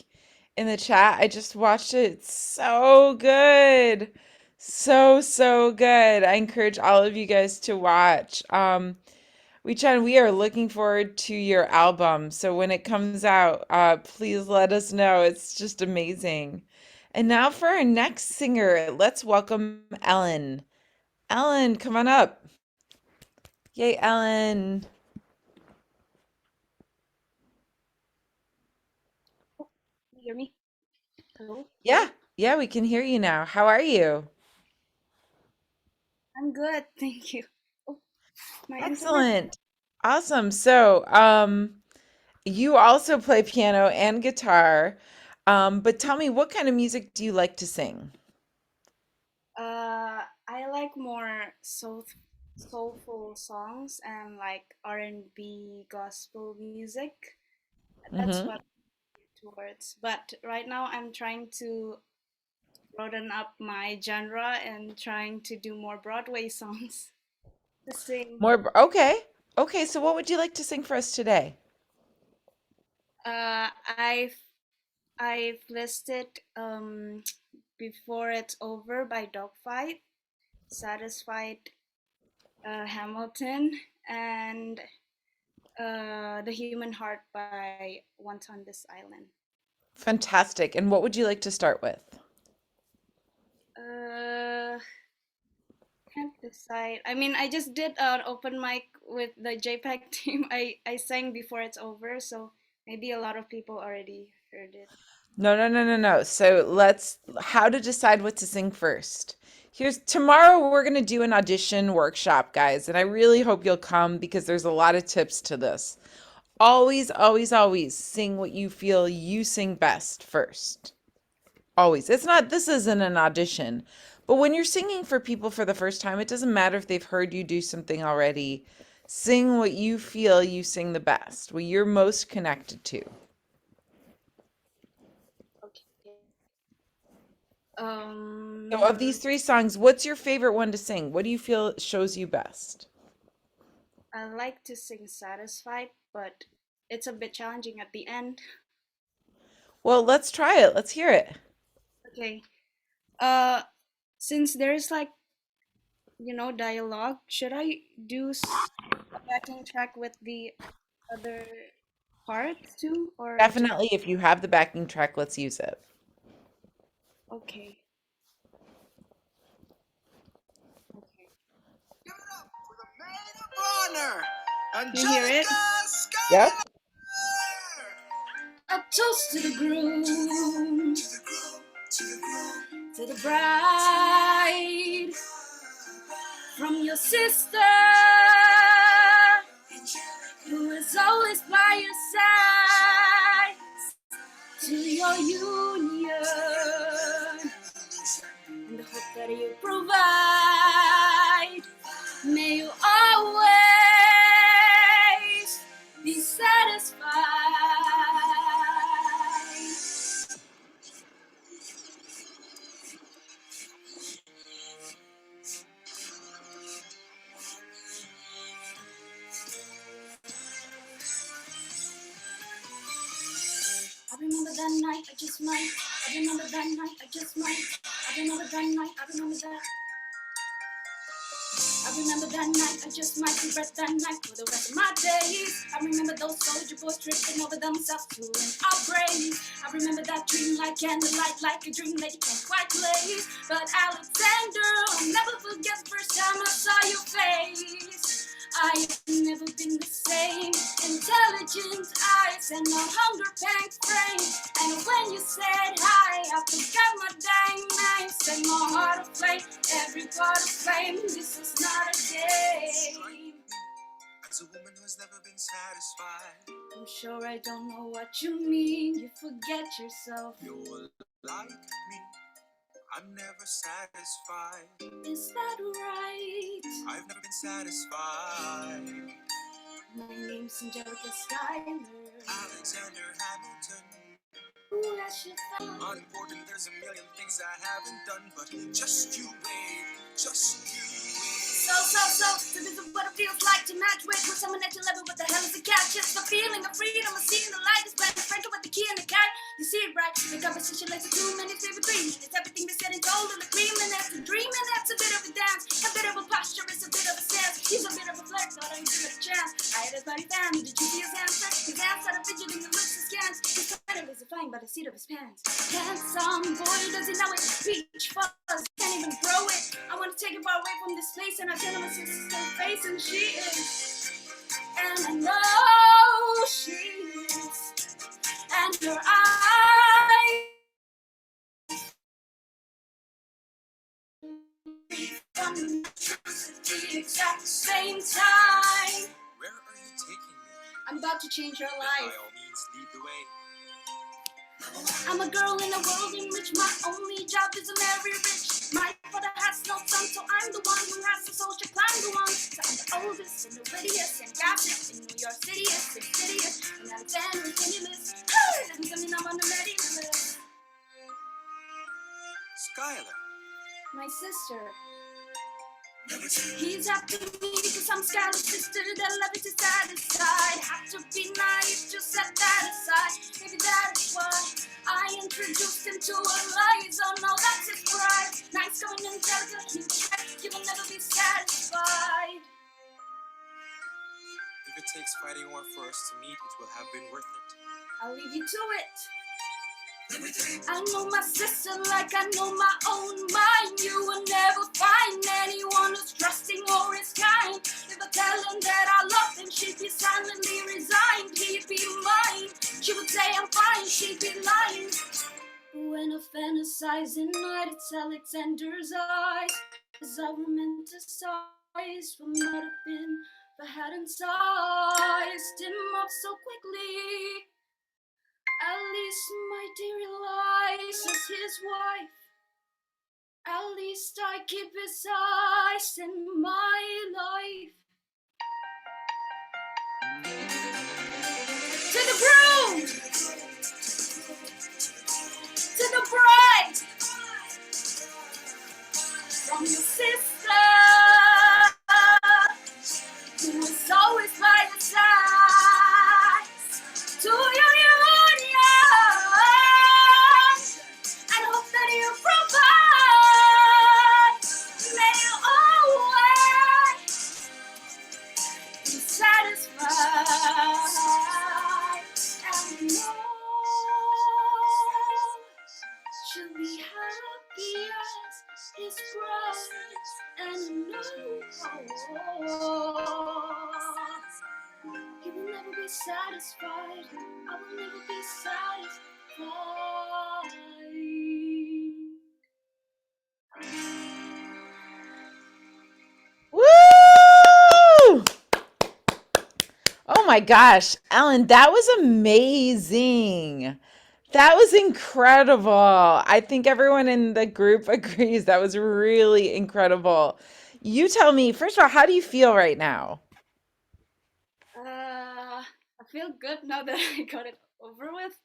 in the chat. I just watched it. It's so good. So, so good. I encourage all of you guys to watch. Wechan, we are looking forward to your album. So when it comes out, please let us know. It's just amazing. And now for our next singer, let's welcome Ellen. Ellen, come on up. Yay, Ellen. You hear me? Hello? Yeah, yeah, we can hear you now. How are you? I'm good, thank you. Oh, my internet. Excellent. Awesome. So, you also play piano and guitar. But tell me, what kind of music do you like to sing? I like more soulful songs and like R&B gospel music. That's Mm-hmm. what I'm towards. But right now I'm trying to broaden up my genre and trying to do more Broadway songs to sing. Okay. Okay, so what would you like to sing for us today? Uh, I've I've listed Before It's Over by Dogfight, Satisfied, Hamilton, and The Human Heart by Once on This Island. Fantastic. And what would you like to start with? Uh, can't decide. I mean, I just did an open mic with the JPAC team. I sang Before It's Over, so maybe a lot of people already heard it. No, no, no, no, no. So how to decide what to sing first. Here's tomorrow we're going to do an audition workshop, guys, and I really hope you'll come because there's a lot of tips to this. Always, always, always sing what you feel you sing best first. Always. This isn't an audition, but when you're singing for people for the first time, it doesn't matter if they've heard you do something already. Sing what you feel you sing the best, what you're most connected to. Okay. So, of these three songs, what's your favorite one to sing? What do you feel shows you best? I like to sing Satisfied, but it's a bit challenging at the end. Well, let's try it. Let's hear it. Okay. Since there's like, dialogue, should I do a backing track with the other parts too, or just Definitely, if you have the backing track, let's use it. okay? Okay. Can you hear it? Yep. A toast to the groom, to the bride, from your sister, who is always by your side, to your union, and the hope that you provide. May you always be satisfied. I remember that night, I just might. I remember that night, I just might. I remember that night, I remember that. I remember that night, I just might regret that night for the rest of my days. I remember those soldier boys tripping over themselves to an outrage. I remember that dream like candlelight, like a dream that you can't quite place. But Alexander, I'll never forget the first time I saw your face. I've never been the same. Intelligent eyes and no hunger pangs frame. And when you said hi, I forgot my dang name. Set my heart aflame, every part aflame. This is not a game. As a woman who's never been satisfied, I'm sure I don't know what you mean. You forget yourself. you're like me. I'm never satisfied. Is that right? I've never been satisfied. My name's Angelica Schuyler. Alexander Hamilton. Who has you found? Unimportant, there's a million things I haven't done, but just you wait, just you wait. So this is what it feels like to match with someone that you love. What the hell is a catch? It's the feeling of freedom of seeing the light. It's better friend with the key and the kite. You see it right. The conversation lays too many favorite dream. It's everything that's said and told in agreement. That's a dream and that's a bit of a dance. A bit of a posture, it's a bit of a stance. He's a bit of a flirt, thought I give it a chance. I had his body fan. Did you see his answer? His ass started fidgeting and looks askance. His head is flying by the seat of his pants. Handsome boy, does he know it? Peach fuzz, can't even grow it. I want to take it far away from this place, and I tell him my sister's face, and she is. And I know she is. And your eyes from the exact same time. Where are you taking me? I'm about to change your Then life. by all means, lead the way. I'm a girl in a world in which my only job is to marry rich. My father has no son, so I'm the one who has the social plan go on. So I'm the oldest and the wittiest and gossip in New York City is insidious. And Alexander is penniless. That means I'm on the ready list. Skylar. My sister. He's after me because I'm Skylar's sister. That love is satisfied. Have to be naive, just set that aside. Maybe that is why I introduced him to a lies. Oh no, that's his pride. Nice going Angelica, you will never be satisfied. If it takes fighting war for us to meet, it will have been worth it. I'll leave you to it. I know my sister like I know my own mind. You will never find anyone who's trusting or is kind. If I tell him that I love him, she'd be silently resigned. He'd be mine. She would say I'm fine, she'd be lying. When I fantasize at night, it's Alexander's eyes. As I romanticize what might have been if I hadn't sized him up so quickly. At least my dear Elias is his wife. At least I keep his eyes in my life. To the groom! To the bride! From your sister, who is always by your side. To your union, and hope that you provide. May you always be satisfied, and know she'll be happy as his bride, and know he will never be satisfied. I will never be satisfied. Woo! Oh my gosh, Ellen, that was amazing. That was incredible. I think everyone in the group agrees that was really incredible. You tell me, first of all, how do you feel right now? I feel good now that I got it over with.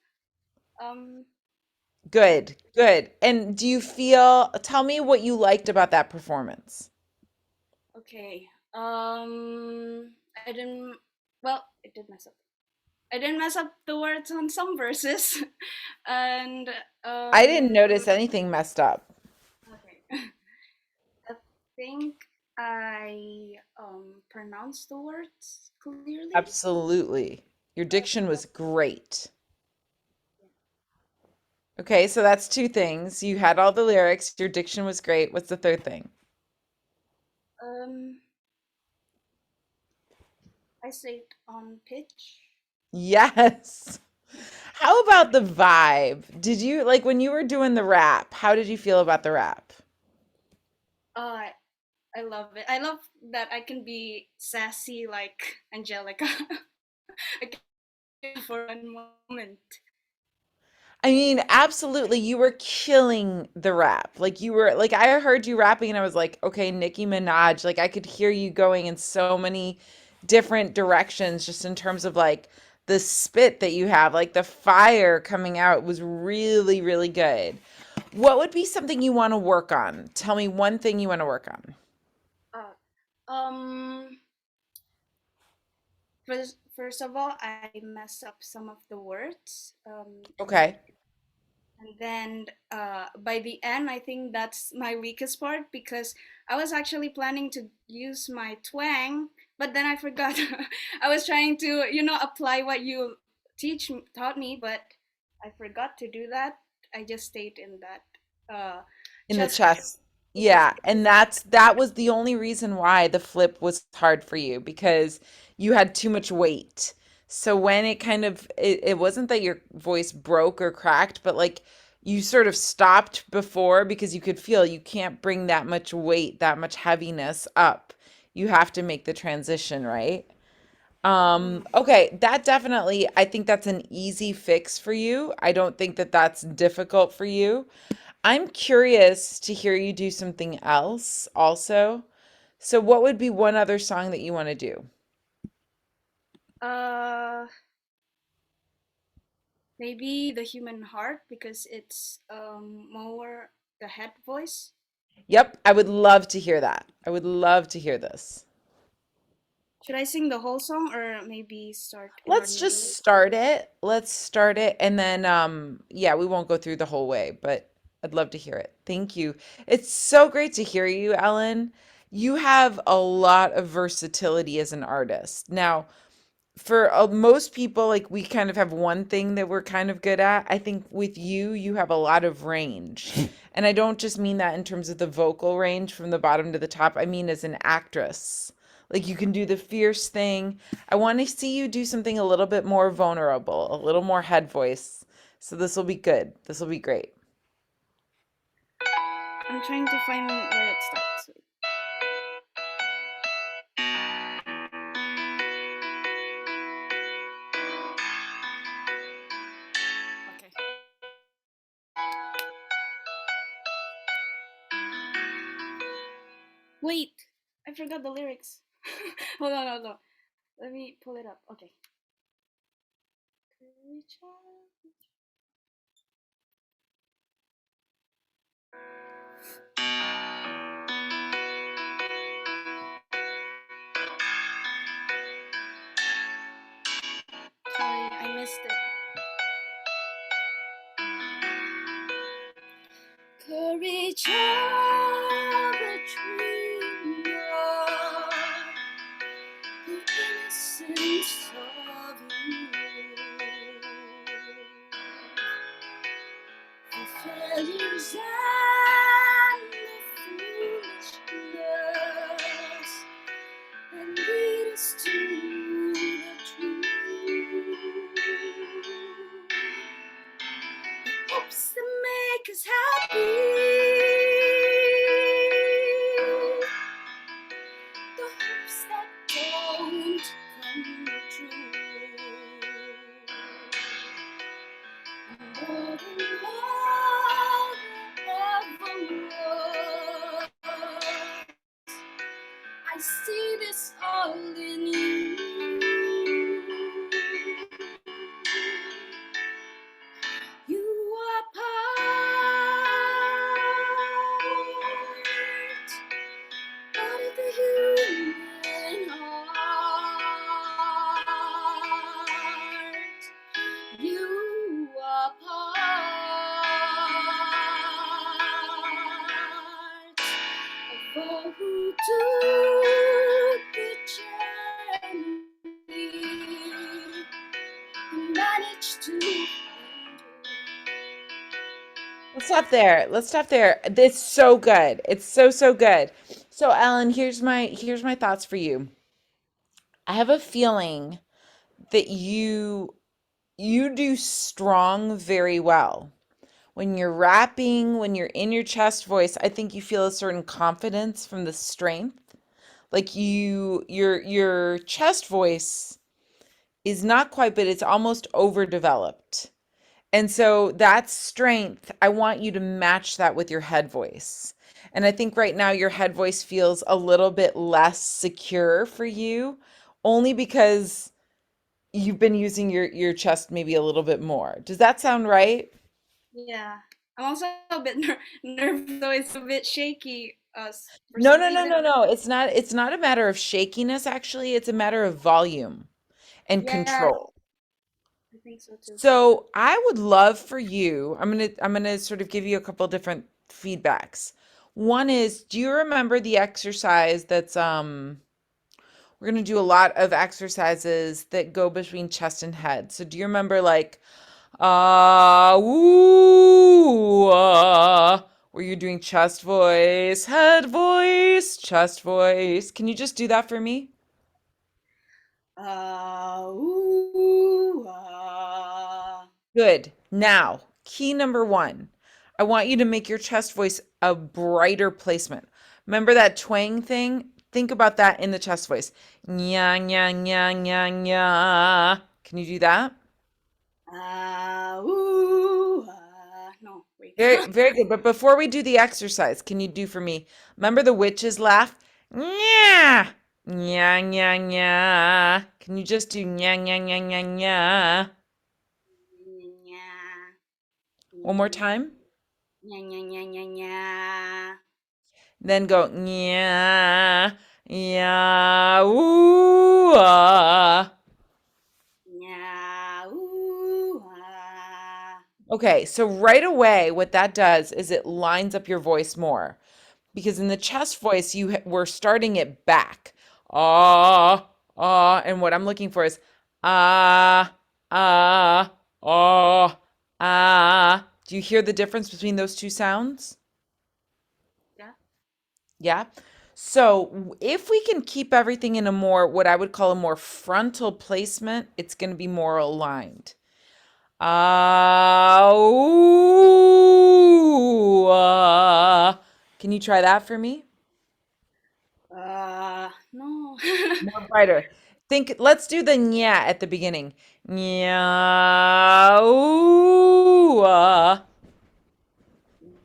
Good, good. And do you feel, tell me what you liked about that performance. Okay. I didn't. Well, it did mess up. I didn't mess up the words on some verses, and I didn't notice anything messed up. Okay. I think I pronounced the words clearly. Absolutely. Your diction was great. Okay, so that's two things. You had all the lyrics, your diction was great. What's the third thing? I stayed on pitch. Yes. How about the vibe? Did you like when you were doing the rap? How did you feel about the rap? Uh, I love it. I love that I can be sassy like Angelica. I can for one moment. I mean, absolutely. You were killing the rap. Like you were like I heard you rapping and I was like, okay, Nicki Minaj. Like I could hear you going in so many different directions just in terms of like the spit that you have, like the fire coming out was really, really good. What would be something you want to work on? Tell me one thing you want to work on. Uh, first of all, I mess up some of the words. Okay. And then by the end, I think that's my weakest part because I was actually planning to use my twang, but then I forgot. I was trying to, apply what you taught me, but I forgot to do that. I just stayed in that In the chest. chest. Yeah, and that was the only reason why the flip was hard for you because you had too much weight. So when it kind of it wasn't that your voice broke or cracked, but like you sort of stopped before because you could feel you can't bring that much weight, that much heaviness up. You have to make the transition, right? Okay, that definitely, I think that's an easy fix for you. I don't think that that's difficult for you. I'm curious to hear you do something else also. So, what would be one other song that you want to do? Uh, Maybe the human heart because it's more the head voice. Yep, I would love to hear that. I would love to hear this. Should I sing the whole song or maybe start in the Let's middle? just start it. Let's start it and then yeah, we won't go through the whole way, but I'd love to hear it. Thank you. It's so great to hear you, Ellen. You have a lot of versatility as an artist. Now, for most people, like we kind of have one thing that we're kind of good at. I think with you, you have a lot of range. And I don't just mean that in terms of the vocal range from the bottom to the top. I mean as an actress. Like you can do the fierce thing. I want to see you do something a little bit more vulnerable, a little more head voice. So this will be good. This will be great. I'm trying to find where it starts. Okay. Wait, I forgot the lyrics. Hold on. Let me pull it up. Okay. Sorry, I missed it. Courage of a dreamer, the innocence of you, the failures and the foolishness that lead us to the truth. The hopes that make us happy, the hopes that don't come true. And more than love ever was, I see this all in you. You are part of the human heart. You are part of all who took the journey and managed to endure. Let's stop there. Let's stop there. It's so good. It's so good. So Ellen, here's my thoughts for you. I have a feeling that you do strong very well. When you're rapping, when you're in your chest voice, I think you feel a certain confidence from the strength. Like your chest voice is not quite, but it's almost overdeveloped. And so that strength, I want you to match that with your head voice. And I think right now your head voice feels a little bit less secure for you, only because you've been using your chest maybe a little bit more. Does that sound right? Yeah. I'm also a bit nervous, so it's a bit shaky for No, some no, no, reason. no, no. It's not a matter of shakiness actually. It's a matter of volume and Yeah, control. I think so too. So I would love for you, I'm gonna sort of give you a couple different feedbacks. One is, do you remember the exercise that's we're gonna do a lot of exercises that go between chest and head. So do you remember like ooh where you're doing chest voice, head voice, chest voice? Can you just do that for me? Ooh, Good. Now, key number one. I want you to make your chest voice a brighter placement. Remember that twang thing? Think about that in the chest voice. Nya, nya, nya, nya, nya. Can you do that? no, wait. Very, very good. But before we do the exercise, can you do for me? Remember the witch's laugh? Nya, nya, nya, nya. Can you just do nya, nya, nya, nya, nya? Nya, One more nya, time. nya, nya, nya, nya, nya. Then go yeah, yeah, ooh, ah. Nya, ooh, Okay, so right away, what that does is it lines up your voice more because in the chest voice, we're starting it back. Ah, ah, and what I'm looking for is ah, ah, ah, ah. Do you hear the difference between those two sounds? Yeah. Yeah. So if we can keep everything in a more, what I would call a more frontal placement, it's going to be more aligned. Ooh, can you try that for me? No. More brighter. Let's do the nya at the beginning. Nya, ooh,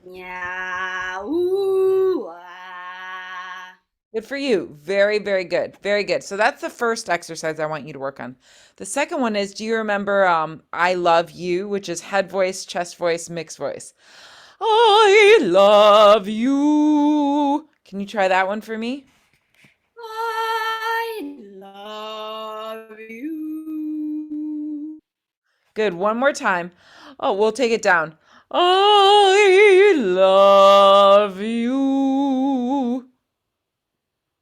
Nya, ooh, Good for you. Very, very good. Very good. So that's the first exercise I want you to work on. The second one is, do you remember I love you, which is head voice, chest voice, mixed voice? I love you. Can you try that one for me? I love you. Good. One more time. Oh, we'll take it down. I love you.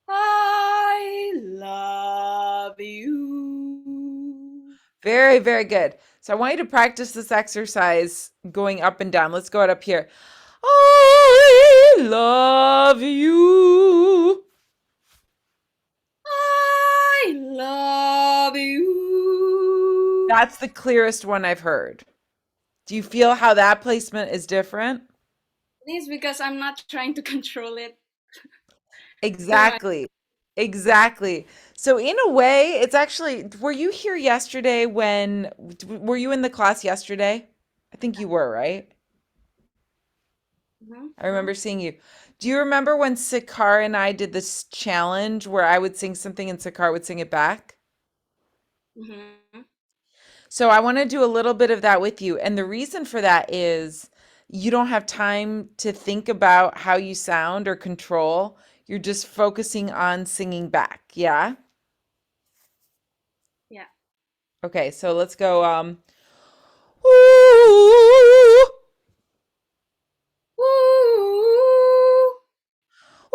I love you. Very, very good. So I want you to practice this exercise going up and down. Let's go it up here. I love you. I love you. That's the clearest one I've heard. Do you feel how that placement is different? It is because I'm not trying to control it too much. Exactly. Exactly. So in a way, it's actually, were you here yesterday were you in the class yesterday? I think you were, right? I remember seeing you. Do you remember when Sakar and I did this challenge where I would sing something and Sakar would sing it back? Mm-hmm. So I want to do a little bit of that with you. And the reason for that is you don't have time to think about how you sound or control. You're just focusing on singing back. Yeah? Yeah. Okay, so let's go ooh, Ooh,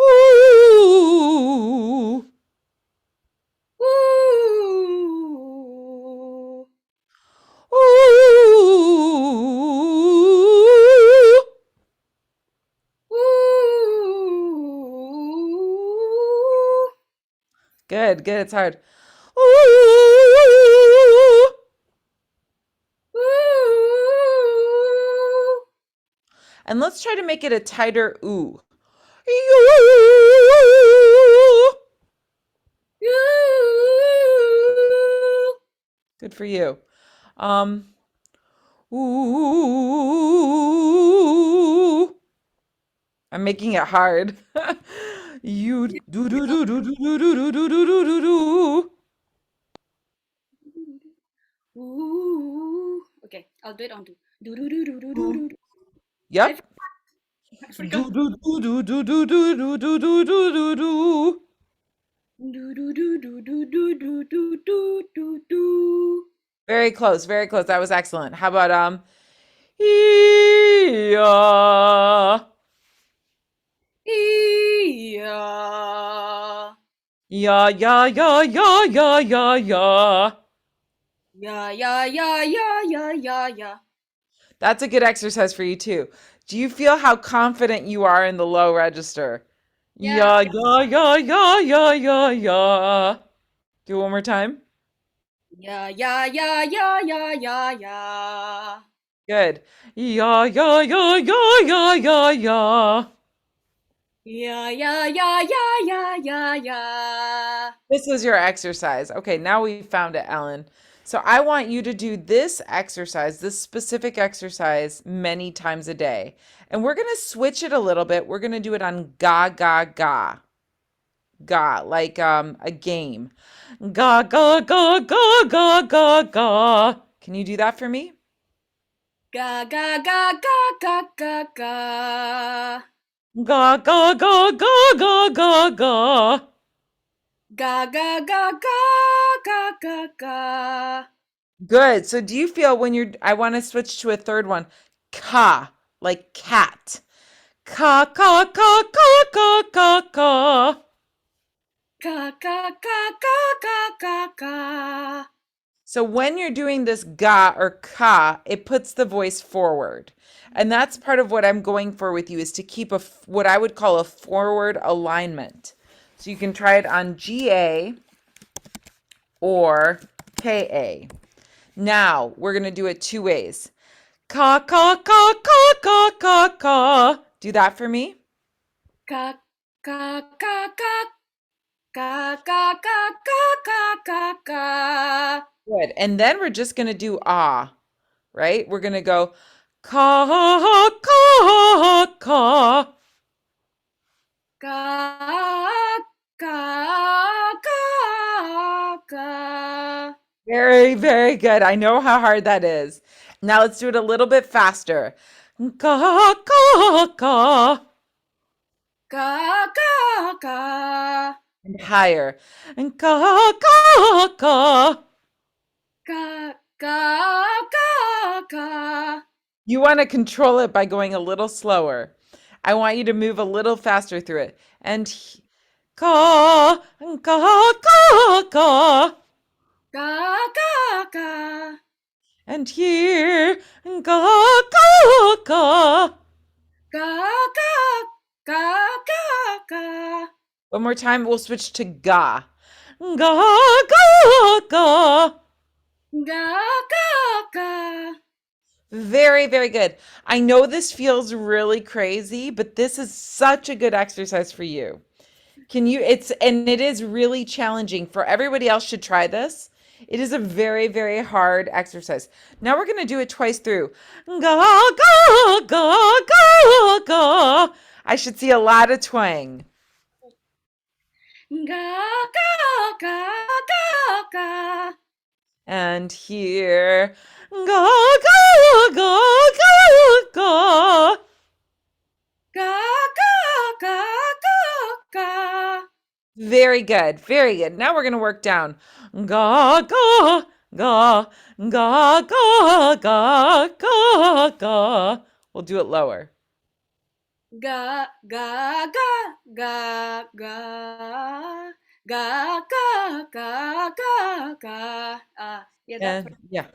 ooh, ooh, ooh. ooh. Good, good. It's hard. And let's try to make it a tighter ooh. Good for you. Ooh. I'm making it hard. You do do do do do do do do do do do do. Ooh. Okay, I'll do it on do. Do do do do do do do. Yep. I Do forgot. do do do do do do do do do do do do. Do do do do do do do do do do do. Very close, very close. That was excellent. How about yeah. Yeah. Yeah, yeah, yeah, yeah, yeah, yeah, yeah. Yeah, yeah, yeah, yeah, yeah, yeah, yeah. That's a good exercise for you too. Do you feel how confident you are in the low register? Yeah. Yeah, yeah, yeah, yeah, yeah, yeah, yeah. Do it one more time. Yeah, yeah, yeah, yeah, yeah, yeah, yeah. Good. Yeah, yeah, yeah, yeah, yeah, yeah, yeah. Yeah, yeah, yeah, yeah, yeah, yeah, yeah. This was your exercise. Okay, now we found it, Ellen. So I want you to do this exercise, this specific exercise, many times a day. And we're going to switch it a little bit. We're going to do it on ga, ga, ga. Ga, like a game. Ga, ga, ga, ga, ga, ga, ga. Can you do that for me? Ga, ga, ga, ga, ga, ga, ga. Ga, ga, ga, ga, ga, ga, ga. Ga, ga, ga, ga, ga, ga, ga. Good. So do you feel when I want to switch to a third one, ka, like cat. Ka, ka, ka, ka, ka, ka, ka. Ga, ga, ga, ga, ga, ga, ga. So when you're doing this ga or ka, it puts the voice forward. And that's part of what I'm going for with you is to keep what I would call a forward alignment. So you can try it on GA or KA. Now we're going to do it two ways. Ka, ka, ka, ka, ka, ka, ka. Do that for me. Ga, ga, ga, ga. Ga, ga, ga, ga, ga, ga, ga. Good. And then we're just going to do ah, right? We're going to go ka, ka, ka. Ga, ga, ga, ga. Very, very good. I know how hard that is. Now let's do it a little bit faster. Ka, ka, ka. Ga, ga, ga. And higher. Ka, ka, ka. Ga, ga, ga, ga. You want to control it by going a little slower. I want you to move a little faster through it. And ka, ka, ka, ka. Ga, ga, ga. And here, ka, ka, ka. Ga, ga, ga, ga, ga. One more time, we'll switch to ga. Ga, ga, ga. Ga, ga, ga. Very, very good. I know this feels really crazy, but this is such a good exercise for you. It is really challenging for everybody else should try this. It is a very, very hard exercise. Now we're going to do it twice through. Ga, ga, ga, ga, ga. I should see a lot of twang. Ga, ga, ga, ga, ga. And here, ga, ga, ga, ga, ga. Ga, ga, ga, ga, ga. Very good. Very good. Now we're going to work down. Ga, ga, ga, ga, ga, ga, ga, ga. We'll do it lower. Ga, ga, ga, ga, ga. Ga, ga, ga, ga, ga. Yeah, that part. Yeah.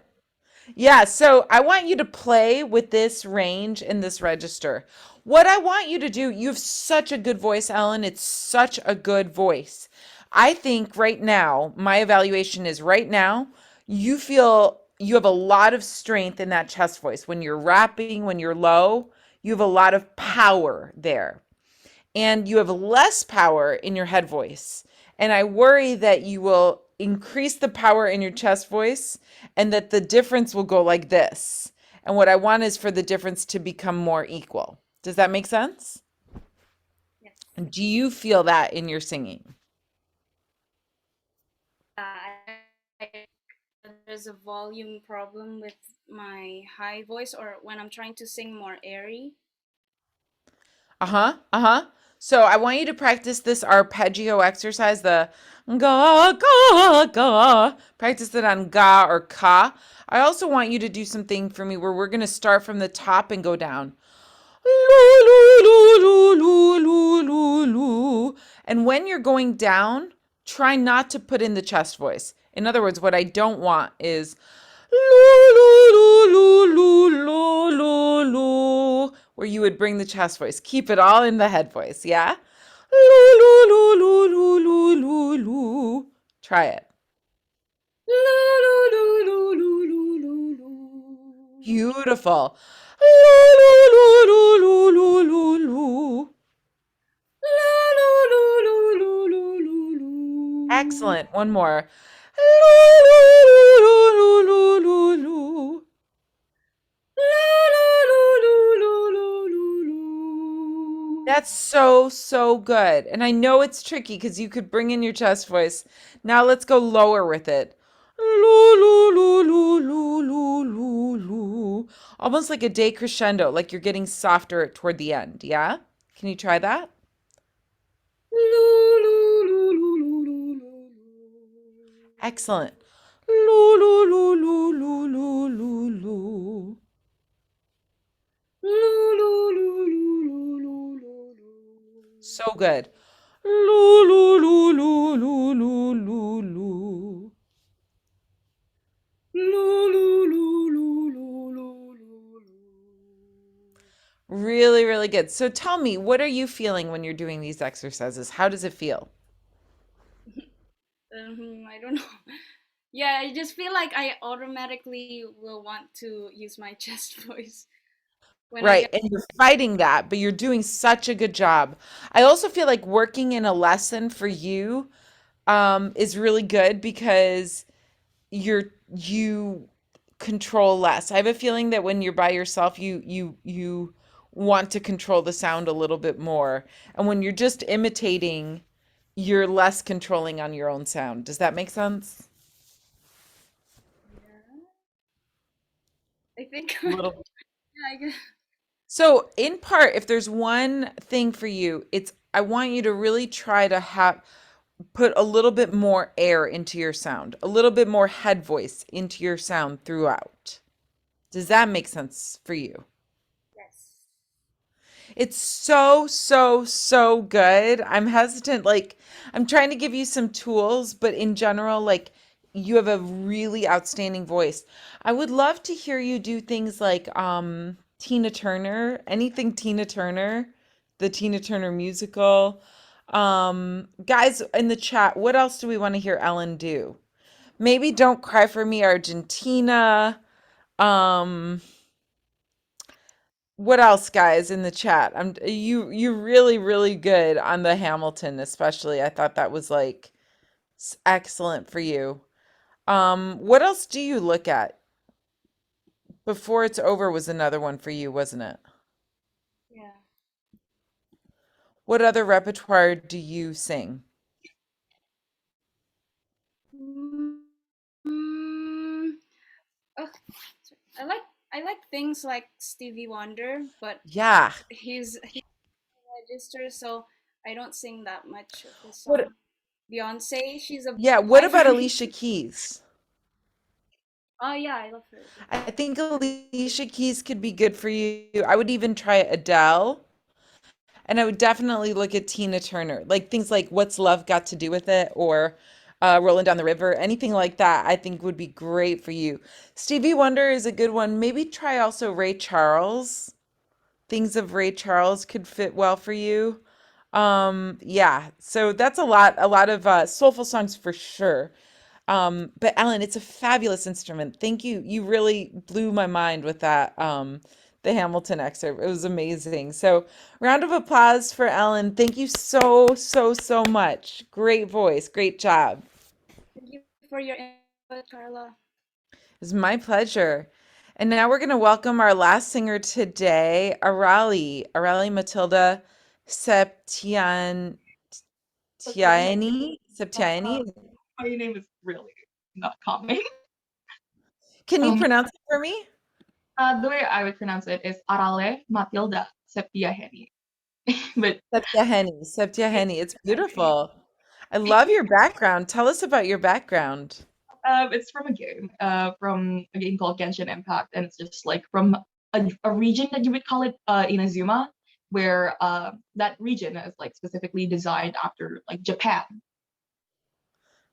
Yeah, so I want you to play with this range in this register. What I want you to do, you have such a good voice, Ellen. It's such a good voice. I think right now, my evaluation is right now, you feel you have a lot of strength in that chest voice. When you're rapping, when you're low, you have a lot of power there. And you have less power in your head voice. And I worry that you will increase the power in your chest voice and that the difference will go like this. And what I want is for the difference to become more equal. Does that make sense? Yes. Do you feel that in your singing? There's a volume problem with my high voice, or when I'm trying to sing more airy. So I want you to practice this arpeggio exercise, the ga, ga, ga. Practice it on ga or ka. I also want you to do something for me where we're going to start from the top and go down. And when you're going down, try not to put in the chest voice. In other words, what I don't want is where you would bring the chest voice. Keep it all in the head voice, yeah? Try it. Beautiful. Excellent. One more. That's so, so good. And I know it's tricky because you could bring in your chest voice. Now let's go lower with it. Almost like a decrescendo, like you're getting softer toward the end. Yeah? Can you try that? Excellent. So good. Really, really good. So tell me, what are you feeling when you're doing these exercises? How does it feel? I don't know. Yeah, I just feel like I automatically will want to use my chest voice when I Right. get. And you're fighting that, but you're doing such a good job. I also feel like working in a lesson for you is really good because you control less. I have a feeling that when you're by yourself, you want to control the sound a little bit more. And when you're just imitating, you're less controlling on your own sound. Does that make sense? Yeah, I think. A little. Yeah, I guess. So, in part, if there's one thing for you, it's I want you to really try to have put a little bit more air into your sound, a little bit more head voice into your sound throughout. Does that make sense for you? Yes. It's so, so, so good. I'm hesitant, like, I'm trying to give you some tools, but in general, like, you have a really outstanding voice. I would love to hear you do things like Tina Turner, anything Tina Turner, the Tina Turner musical. Guys in the chat, what else do we want to hear Ellen do? Maybe Don't Cry for Me, Argentina. Um, what else, guys, in the chat? You're really, really good on the Hamilton, especially. I thought that was like excellent for you. What else do you look at? Before It's Over was another one for you, wasn't it? Yeah. What other repertoire do you sing? Mm, oh, I like I like things like Stevie Wonder, but Yeah. he's registered, so I don't sing that much of his What song. Beyonce, she's a Yeah, what high about for me Alicia too. Keys? Oh yeah, I love her too. I think Alicia Keys could be good for you. I would even try Adele. And I would definitely look at Tina Turner, like things like What's Love Got to Do with It or Rolling Down the River, anything like that, I think would be great for you. Stevie Wonder is a good one. Maybe try also Ray Charles. Things of Ray Charles could fit well for you. Yeah, so that's a lot of soulful songs for sure. But Ellen, it's a fabulous instrument. Thank you. You really blew my mind with that the Hamilton excerpt. It was amazing. So, round of applause for Ellen. Thank you so, so, so much. Great voice. Great job. Thank you for your input, Carla. It's my pleasure. And now we're going to welcome our last singer today, Arale Mathilda Septiaheny. Septiaheny. My name is really not common. Can you pronounce it for me? The way I would pronounce it is Arale Mathilda Septiaheny. But Septiaheny. It's beautiful. I love your background. Tell us about your background. it's from a game called Genshin Impact, and it's just like from a region that you would call it Inazuma, where that region is like specifically designed after like Japan.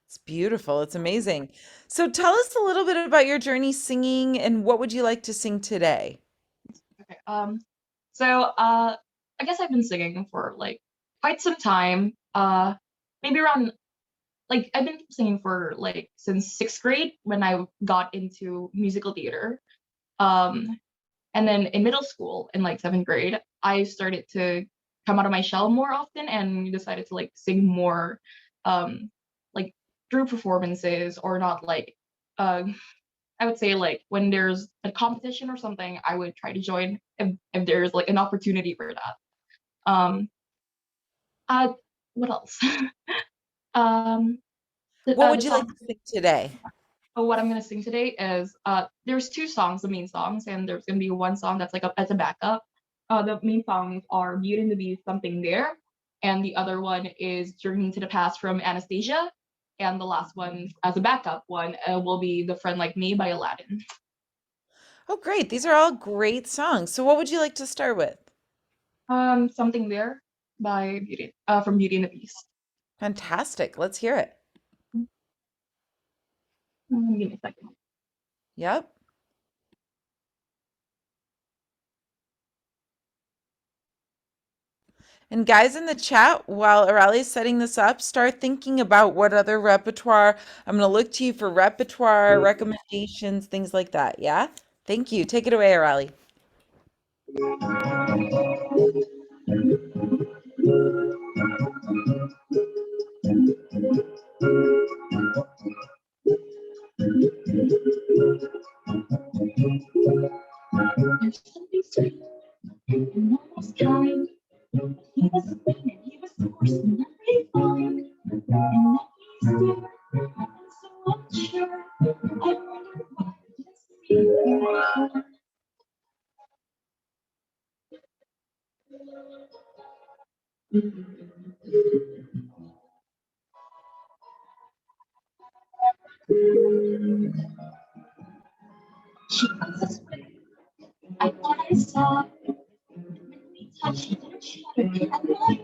It's beautiful. It's amazing. So tell us a little bit about your journey singing and what would you like to sing today? Okay. I guess I've been singing for like quite some time. Maybe around like I've been singing for like since 6th grade when I got into musical theater. And then in middle school in like 7th grade, I started to come out of my shell more often and decided to like sing more like through performances or not like uh I would say like when there's a competition or something, I would try to join if there's like an opportunity for that. Um, uh, what else? um, What would the you like song. to sing today? What I'm gonna sing today is there's two songs, the main songs, and there's gonna be one song that's like as a backup. The main songs are Beauty and the Beast, Something There, and the other one is Journey to the Past from Anastasia, and the last one as a backup one will be The Friend Like Me by Aladdin. Oh, great. These are all great songs. So what would you like to start with? Something There by from Beauty and the Beast. Fantastic. Let's hear it. Give me a second. Yep. And guys in the chat, while Arale is setting this up, start thinking about what other repertoire. I'm going to look to you for repertoire, recommendations, things like that. Yeah? Thank you. Take it away, Arale. There's something sweet and almost kind. He was a queen and he was coarse and not refined. And now he's there and so unsure. I wonder why just see. She was this way. I thought I saw it. When we touched and shuddered at my heart.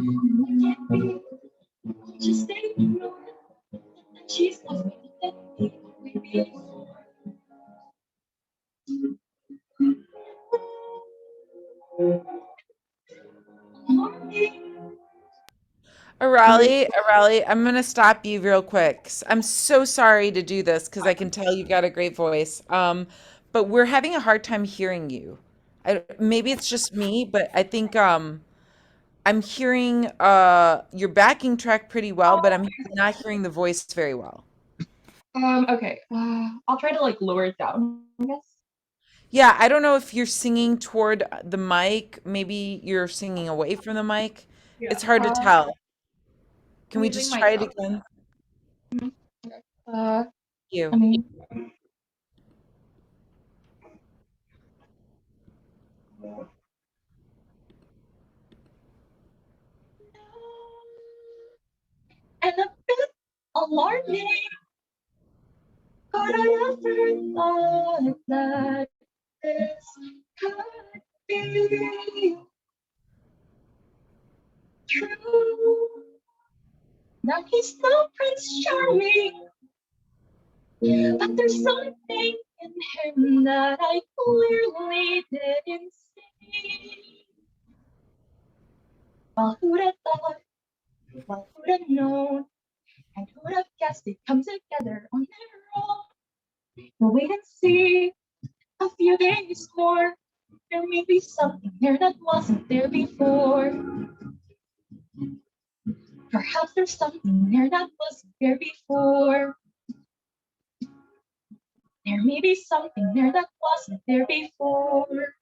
It can't be. Just ignore it. And she's left me to think we be. Arale, I'm going to stop you real quick. I'm so sorry to do this because I can tell you've got a great voice. But we're having a hard time hearing you. Maybe it's just me, but I think I'm hearing your backing track pretty well, but I'm not hearing the voice very well. Okay. I'll try to like lower it down, I guess. Yeah, I don't know if you're singing toward the mic. Maybe you're singing away from the mic. Yeah. It's hard to tell. Can I'm we using just my try it thumb. again? Okay. Thank you. I mean. And a bit alarming. Could I ever thought that this could be true? Now he's no Prince Charming, but there's something in him that I clearly didn't see. Well, who'd have thought? Well, who'd have known? And who'd have guessed it come together on their own? We'll wait and see. a few days more. There may be something there that wasn't there before. Perhaps there's something there that wasn't there before. There may be something there that wasn't there before.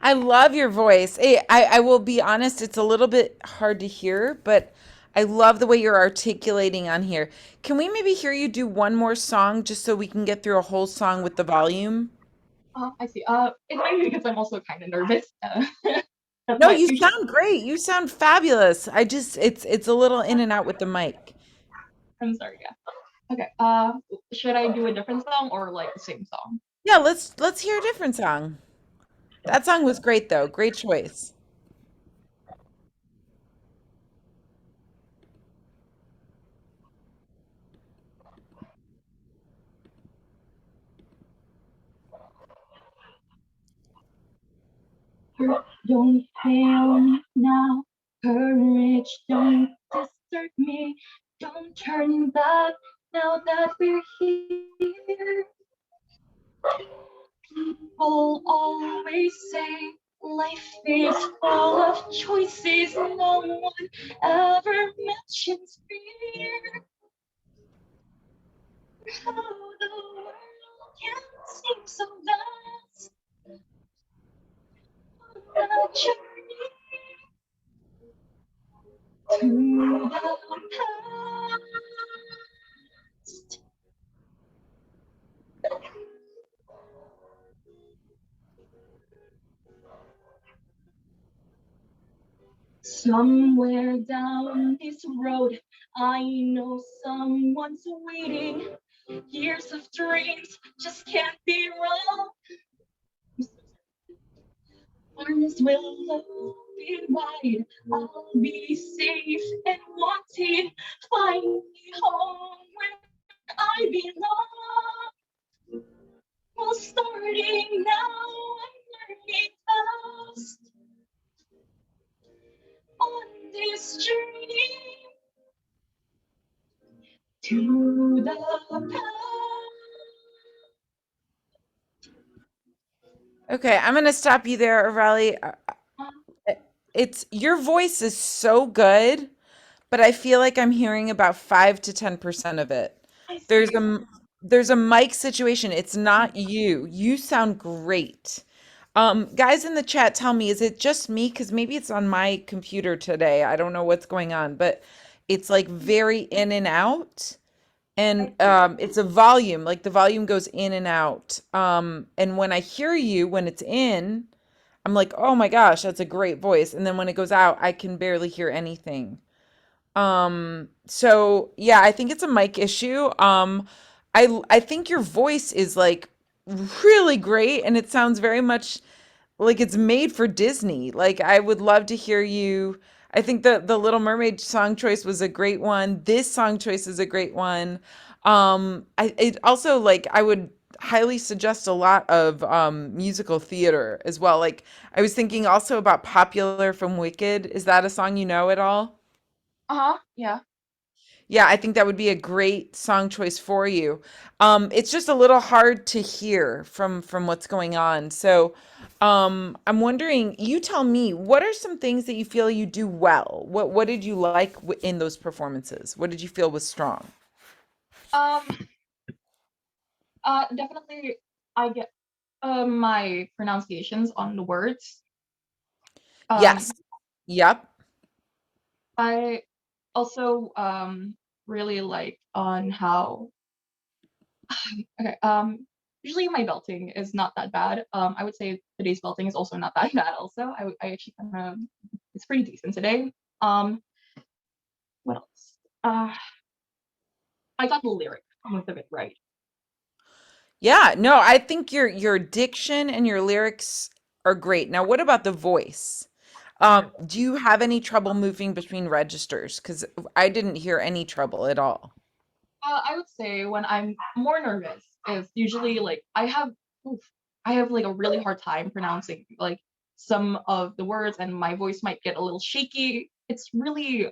I love your voice. I will be honest, it's a little bit hard to hear, but I love the way you're articulating on here. Can we maybe hear you do one more song just so we can get through a whole song with the volume? I see. It might be because I'm also kind of nervous. That's No, my you usual. sound great. You sound fabulous. It's a little in and out with the mic. I'm sorry. Yeah. Okay. Should I do a different song or like the same song? Yeah, let's hear a different song. That song was great though. Great choice. Don't fail me now. Courage, don't desert me. Don't turn back now that we're here. People always say life is full of choices. No one ever mentions fear. How the world can seem so vast on the journey to the past. Somewhere down this road, I know someone's waiting. Years of dreams just can't be wrong. Arms will open wide. I'll be safe and wanted. Find me home where I belong. Well, starting now, I'm learning fast on this journey to the past. Okay, I'm gonna stop you there, Arale. It's your voice is so good, but I feel like I'm hearing about 5 to 10% of it. I There's see. there's a mic situation. It's not you. You sound great. Guys in the chat, tell me, is it just me? Because maybe it's on my computer today. I don't know what's going on, but it's like very in and out. And it's a volume, like the volume goes in and out. And when I hear you, when it's in, I'm like, oh my gosh, that's a great voice. And then when it goes out, I can barely hear anything. So yeah, I think it's a mic issue. I think your voice is like really great and it sounds very much like it's made for Disney. Like I would love to hear you. I think the Little Mermaid song choice was a great one. This song choice is a great one. I it also like I would highly suggest a lot of musical theater as well. Like I was thinking also about Popular from Wicked. Is that a song you know at all? Yeah. Yeah, I think that would be a great song choice for you. It's just a little hard to hear from what's going on. So, I'm wondering, you tell me, what are some things that you feel you do well? What did you like in those performances? What did you feel was strong? Um. Definitely, I get my pronunciations on the words. Yes. Yep. I also really like on how okay usually my belting is not that bad. I would say today's belting is also not that bad also. I actually kind of it's pretty decent today. What else? I got the lyric most of it right. Yeah, no, I think your diction and your lyrics are great. Now, what about the voice? Do you have any trouble moving between registers? Because I didn't hear any trouble at all. I would say when I'm more nervous is usually like I have like a really hard time pronouncing like some of the words and my voice might get a little shaky. It's really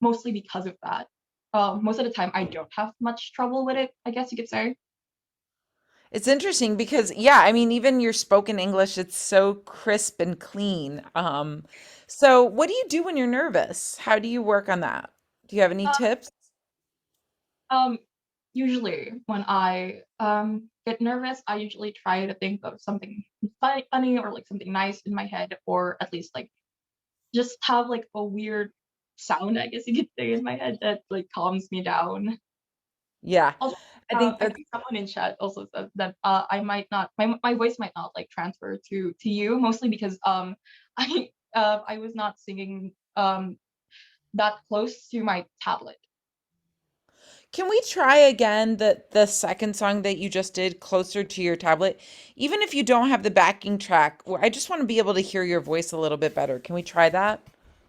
mostly because of that. most of the time I don't have much trouble with it, I guess you could say. It's interesting because, yeah, I mean, even your spoken English, it's so crisp and clean. So what do you do when you're nervous? How do you work on that? Do you have any Uh, tips? um, Usually when I get nervous, I usually try to think of something funny or like something nice in my head, or at least like just have like a weird sound, I guess you could say, in my head that like calms me down. Yeah, Also, I think I that's think someone in chat also said that I might not, my voice might not like transfer to you, mostly because I was not singing that close to my tablet. Can we try again the second song that you just did closer to your tablet? Even if you don't have the backing track, I just want to be able to hear your voice a little bit better. Can we try that?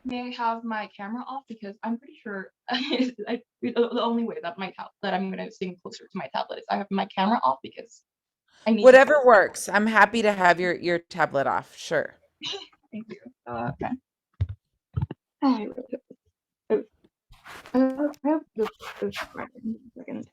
May I have my camera off, because I'm pretty sure the only way that that I'm gonna sing closer to my tablet is I have my camera off, because I need to Whatever focus. works. I'm happy to have your tablet off. Sure. Thank you. Okay. I really hope this- I hope this right in a second.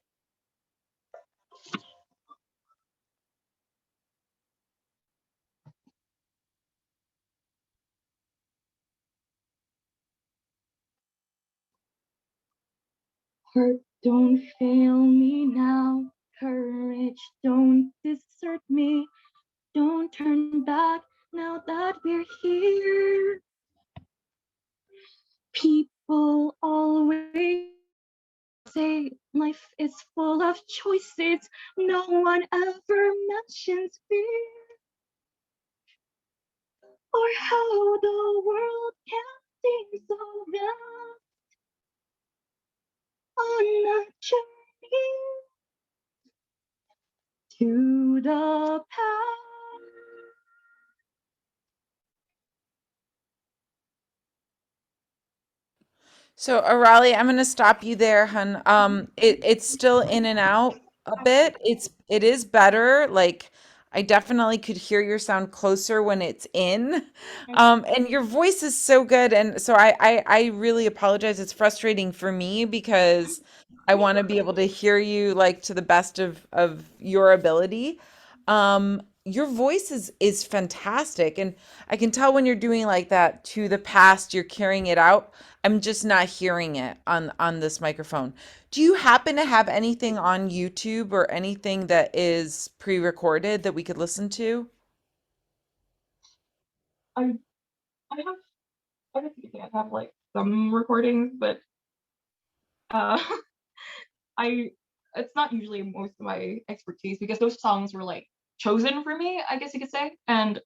Heart, don't fail me now. Courage, don't desert me. Don't turn back now that we're here. People always say life is full of choices. No one ever mentions fear, or how the world can seem so vast on a journey to the past. So, Arale, I'm gonna stop you there, hun. It's still in and out a bit. It is better. Like, I definitely could hear your sound closer when it's in. And your voice is so good. And so I really apologize. It's frustrating for me because I want to be able to hear you like to the best of your ability. Your voice is fantastic, and I can tell when you're doing like that to the past, you're carrying it out. I'm just not hearing it on this microphone. Do you happen to have anything on YouTube or anything that is pre-recorded that we could listen to? I I have I have like some recordings, but uh I it's not usually most of my expertise, because those songs were like chosen for me, I guess you could say. And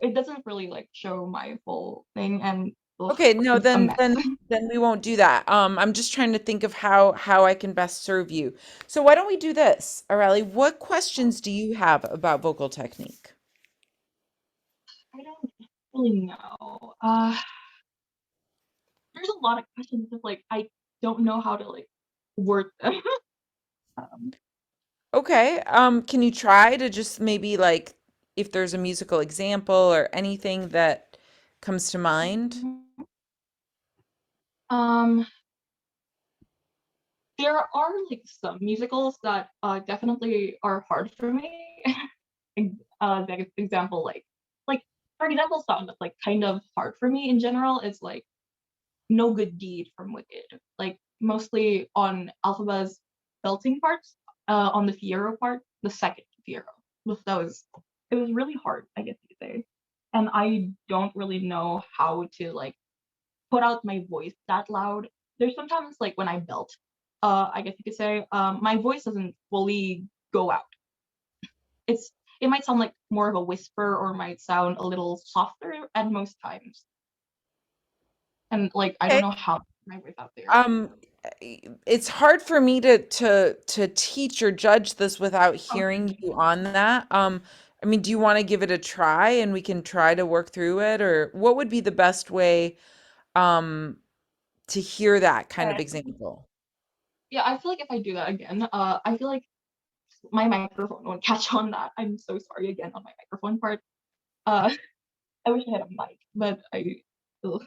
it doesn't really like show my full thing, and ugh, Okay, no, it's a then mess. then we won't do that. I'm just trying to think of how I can best serve you. So why don't we do this, Areli? What questions do you have about vocal technique? I don't really know. There's a lot of questions that like I don't know how to like word them. um, Okay. Can you try to just maybe like if there's a musical example or anything that comes to mind? um, there are like some musicals that definitely are hard for me. The example, like for example, song that's like kind of hard for me in general is like No Good Deed from Wicked. Like mostly on Alphaba's belting parts, on the Fiero part, the second Fiero. That was it was really hard, I guess you could say. And I don't really know how to like put out my voice that loud. There's sometimes like when I belt, I guess you could say, my voice doesn't fully go out. It's it might sound like more of a whisper, or might sound a little softer at most times. And like I don't Okay. know how to put my voice out there. Um, it's hard for me to teach or judge this without Okay. hearing you on that. I mean, do you want to give it a try and we can try to work through it, or what would be the best way um to hear that kind of example? Yeah, I feel like if I do that again, I feel like my microphone won't catch on that. I'm so sorry again on my microphone part. Uh, I wish I had a mic, but ugh.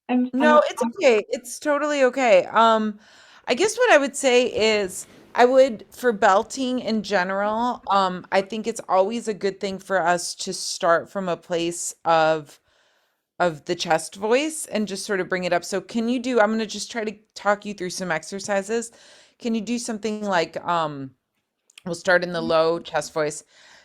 No, it's okay. It's totally okay. I guess what I would say is I would for belting in general, I think it's always a good thing for us to start from a place of the chest voice and just sort of bring it up. So can you do, I'm going to just try to talk you through some exercises. Can you do something like we'll start in the low chest voice.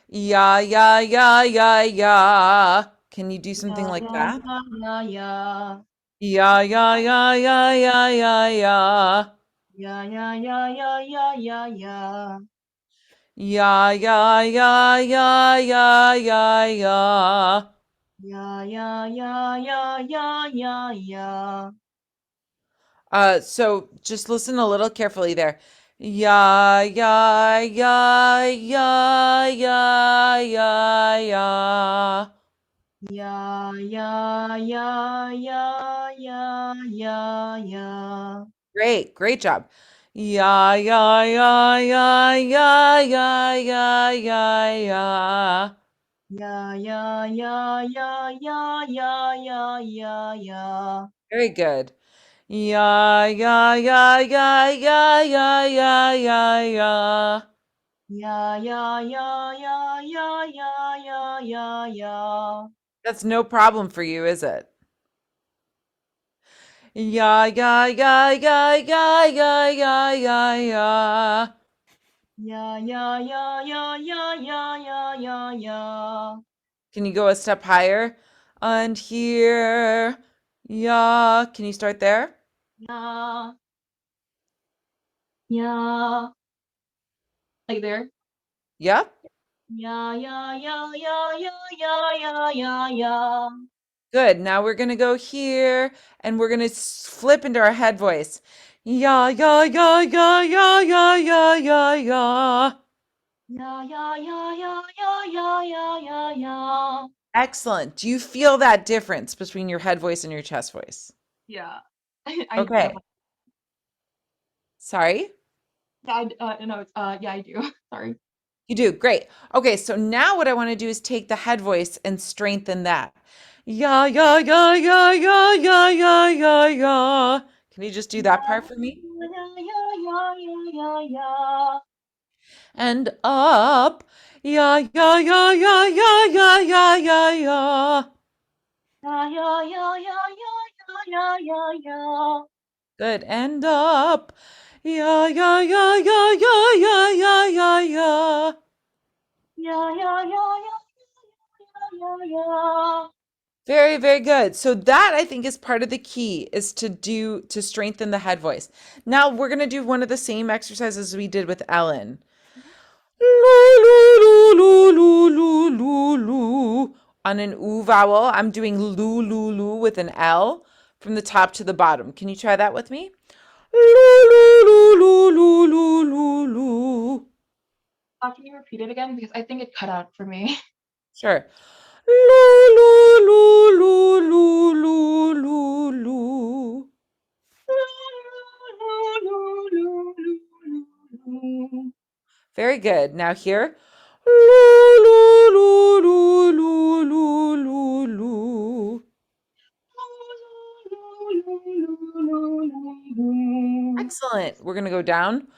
Yeah, yeah, yeah, yeah, yeah. Can you do something Yeah, like yeah, that? yeah, yeah, Yeah, yeah, yeah, yeah, yeah, yeah, yeah. yeah, yeah, yeah, yeah, yeah, yeah, yeah. Yeah, yeah, yeah, yeah, yeah, yeah, yeah. Yeah, yeah, yeah, yeah, yeah, yeah, yeah. So just listen a little carefully there. Yeah, yeah, yeah, yeah, yeah, yeah, yeah. Yeah, yeah, yeah, yeah, yeah, yeah, yeah. Great, great job. Yeah, yeah, yeah, yeah, yeah, yeah, yeah, yeah, yeah. Yeah, yeah, yeah, yeah, yeah, yeah, yeah, yeah, yeah. Very good. Yeah, yeah, yeah, yeah, yeah, yeah, yeah, yeah, yeah. Yeah, yeah, yeah, yeah, yeah, yeah, yeah, yeah, yeah. That's no problem for you, is it? Yeah, yeah, yeah, yeah, yeah, yeah, yeah, yeah, yeah. Yeah, yeah, yeah, yeah, yeah, yeah, yeah, yeah, yeah. Can you go a step higher? And here, yeah. Can you start there? Yeah, yeah. Like there? Yep. Yeah, yeah, yeah, yeah, yeah, yeah, yeah, yeah, yeah. Good. Now we're gonna go here, and we're gonna flip into our head voice. Yeah, yeah, yeah, yeah, yeah, yeah, yeah, yeah, yeah. Yeah, yeah, yeah, yeah, yeah, yeah, yeah, yeah, yeah. Excellent. Do you feel that difference between your head voice and your chest voice? Yeah. I Okay. definitely, Sorry? yeah, no, it's, yeah, I do. Sorry. You do. Great. Okay, so now what I want to do is take the head voice and strengthen that. Yeah, yeah, yeah, yeah, yeah, yeah, yeah, yeah, yeah. Can you just do that Yeah, part for me? yeah, yeah, yeah, yeah, yeah, yeah. And up. Yeah, yeah, yeah, yeah, yeah, yeah, yeah, yeah, yeah. Yeah, yeah, yeah, yeah, yeah, yeah, yeah, yeah, yeah. Good. And up. Yeah, yeah, yeah, yeah, yeah, yeah, yeah, yeah, yeah. Yeah, yeah, yeah, yeah, yeah, yeah, yeah. Very, very good. So that I think is part of the key is to strengthen the head voice. Now we're going to do one of the same exercises we did with Ellen. On an oo vowel, I'm doing lu with an L from the top to the bottom. Can you try that with me? Can you repeat it again? Because I think it cut out for me. Sure. Very good. Now here. Excellent. We're going to go down.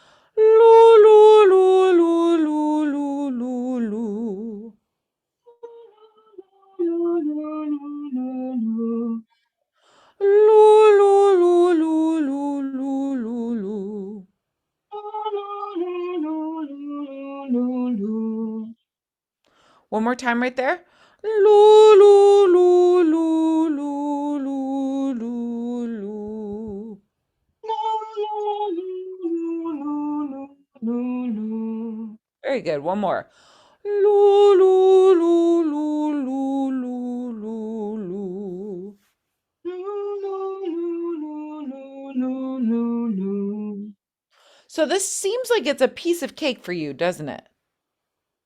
One more time right there. Loo, loo, loo, loo, loo, loo, loo, loo. Very good. One more. Loo, loo, loo, loo, loo, loo, loo, loo. So this seems like it's a piece of cake for you, doesn't it?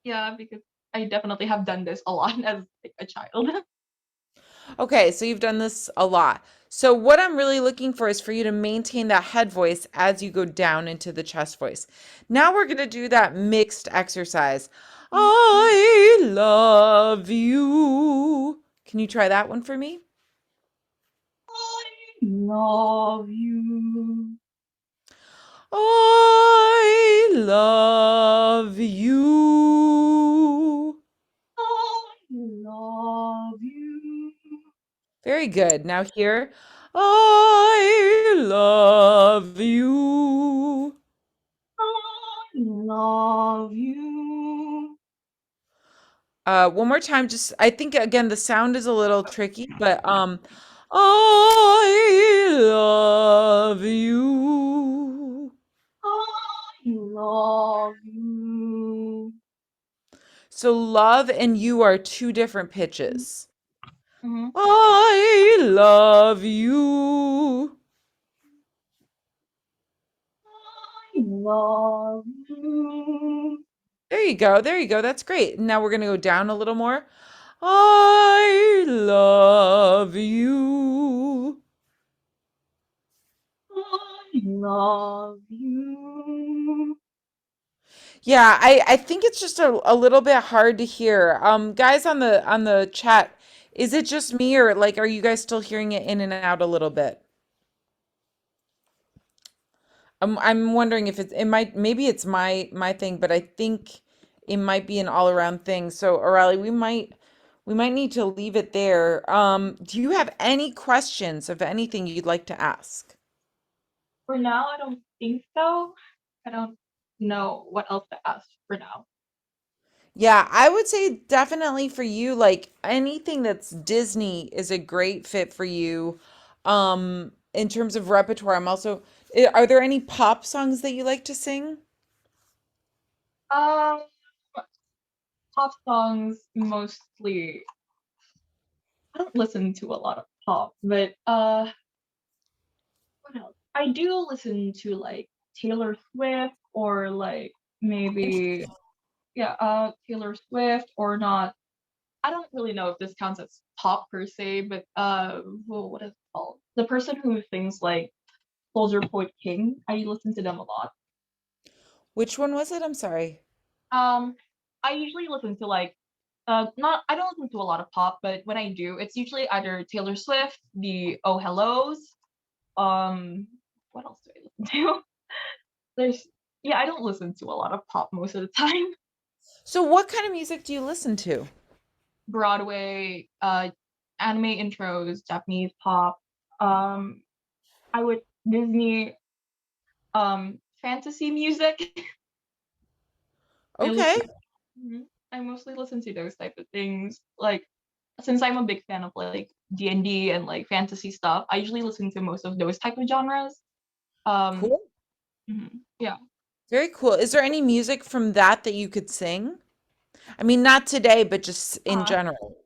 Yeah, because I definitely have done this a lot as like, a child. Okay, so you've done this a lot. So what I'm really looking for is for you to maintain that head voice as you go down into the chest voice. Now we're going to do that mixed exercise. I love you. Can you try that one for me? love you. I love you. I love you. Very good. Now here. I love you. I love you. One more time. Just I think again the sound is a little tricky, but I love you. I love you. So love and you are two different pitches. Mhm. I love you. I love you. There you go. There you go. That's great. Now we're going to go down a little more. I love you. I love you. Yeah, I think it's just a little bit hard to hear. Guys on the chat, is it just me or like are you guys still hearing it in and out a little bit? I'm wondering if it might maybe it's my thing, but I think it might be an all around thing. So Arale, we might need to leave it there. Do you have any questions of anything you'd like to ask? For now, I don't think so. I don't know what else to ask for now. Yeah, I would say definitely for you, like anything that's Disney is a great fit for you. In terms of repertoire, I'm also, are there any pop songs that you like to sing? Um, Pop songs mostly. I don't listen to a lot of pop, but what else? I do listen to like Taylor Swift or like maybe Taylor Swift or not. I don't really know if this counts as pop per se, but what is it called? The person who sings like Soldier Boy King. I listen to them a lot. Which one was it? I'm sorry. Um, I usually listen to like not I don't listen to a lot of pop, but when I do, it's usually either Taylor Swift, the Oh Hellos. What else do I listen to? There's yeah, I don't listen to a lot of pop most of the time. So what kind of music do you listen to? Broadway, anime intros, Japanese pop, um, I would Disney, fantasy music. I Okay. listen. I mostly listen to those type of things. Like since I'm a big fan of like D&D and like fantasy stuff, I usually listen to most of those type of genres. Um, Cool. yeah, Very cool. Is there any music from that that you could sing? I mean, not today, but just in uh, general.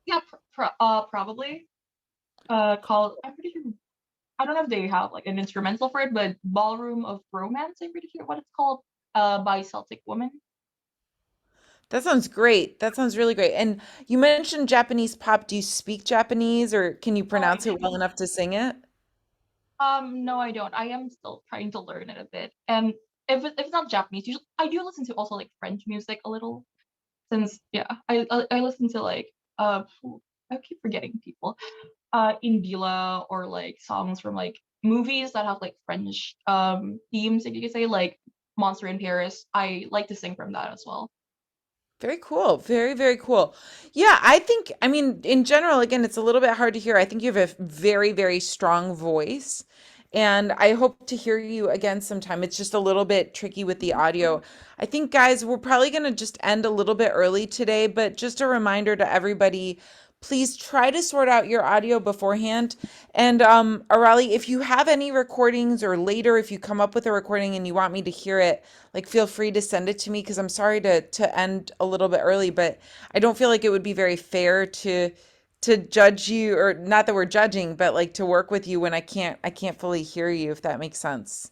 yeah, probably. Called I'm pretty sure. I don't know if they have like an instrumental for it, but Ballroom of Romance. I'm pretty sure what it's called. By Celtic Woman. That sounds great. That sounds really great. And you mentioned Japanese pop. Do you speak Japanese or can you No, I pronounce it well don't. enough to sing it? No, I don't. I am still trying to learn it a bit. And if it's not Japanese, usually I do listen to also like French music a little. Since yeah, I listen to like I keep forgetting people. Indila or like songs from like movies that have like French themes, if you could say, like Monster in Paris. I like to sing from that as well. Very cool. Very, very cool. Yeah, I think, I mean, in general, again, it's a little bit hard to hear. I think you have a very, very strong voice. And I hope to hear you again sometime. It's just a little bit tricky with the audio. I think, guys, we're probably going to just end a little bit early today, but just a reminder to everybody, please try to sort out your audio beforehand. And Arali, if you have any recordings or later, if you come up with a recording and you want me to hear it, like feel free to send it to me because I'm sorry to end a little bit early, but I don't feel like it would be very fair to judge you, or not that we're judging, but like to work with you when I can't fully hear you, if that makes sense.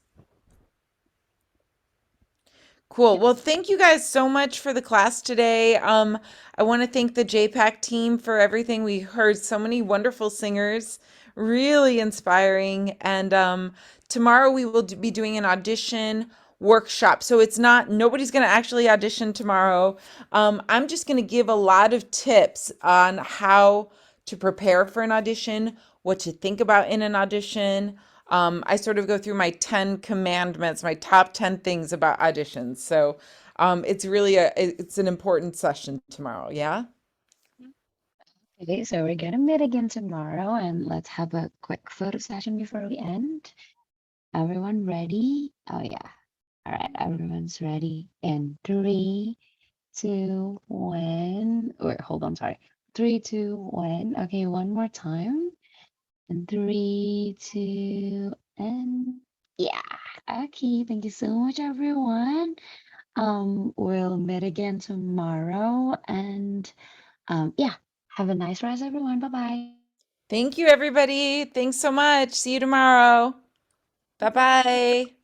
Cool. Well, Yes. thank you guys so much for the class today. I want to thank the JPAC team for everything. We heard so many wonderful singers, really inspiring. And tomorrow we will be doing an audition workshop. So it's not, nobody's going to actually audition tomorrow. I'm just going to give a lot of tips on how to prepare for an audition, what to think about in an audition. I sort of go through my 10 commandments, my top 10 things about auditions. So it's really it's an important session tomorrow. Yeah. Okay, so we're gonna meet again tomorrow, and let's have a quick photo session before we end. Everyone ready? Oh yeah. All right, everyone's ready. In 3, 2, 1. Wait, hold on, sorry. 3, 2, 1. Okay, one more time. And 3, 2, and yeah. Okay, thank you so much, everyone. We'll meet again tomorrow, and yeah, have a nice rest, everyone. Bye bye. Thank you, everybody. Thanks so much. See you tomorrow. Bye bye.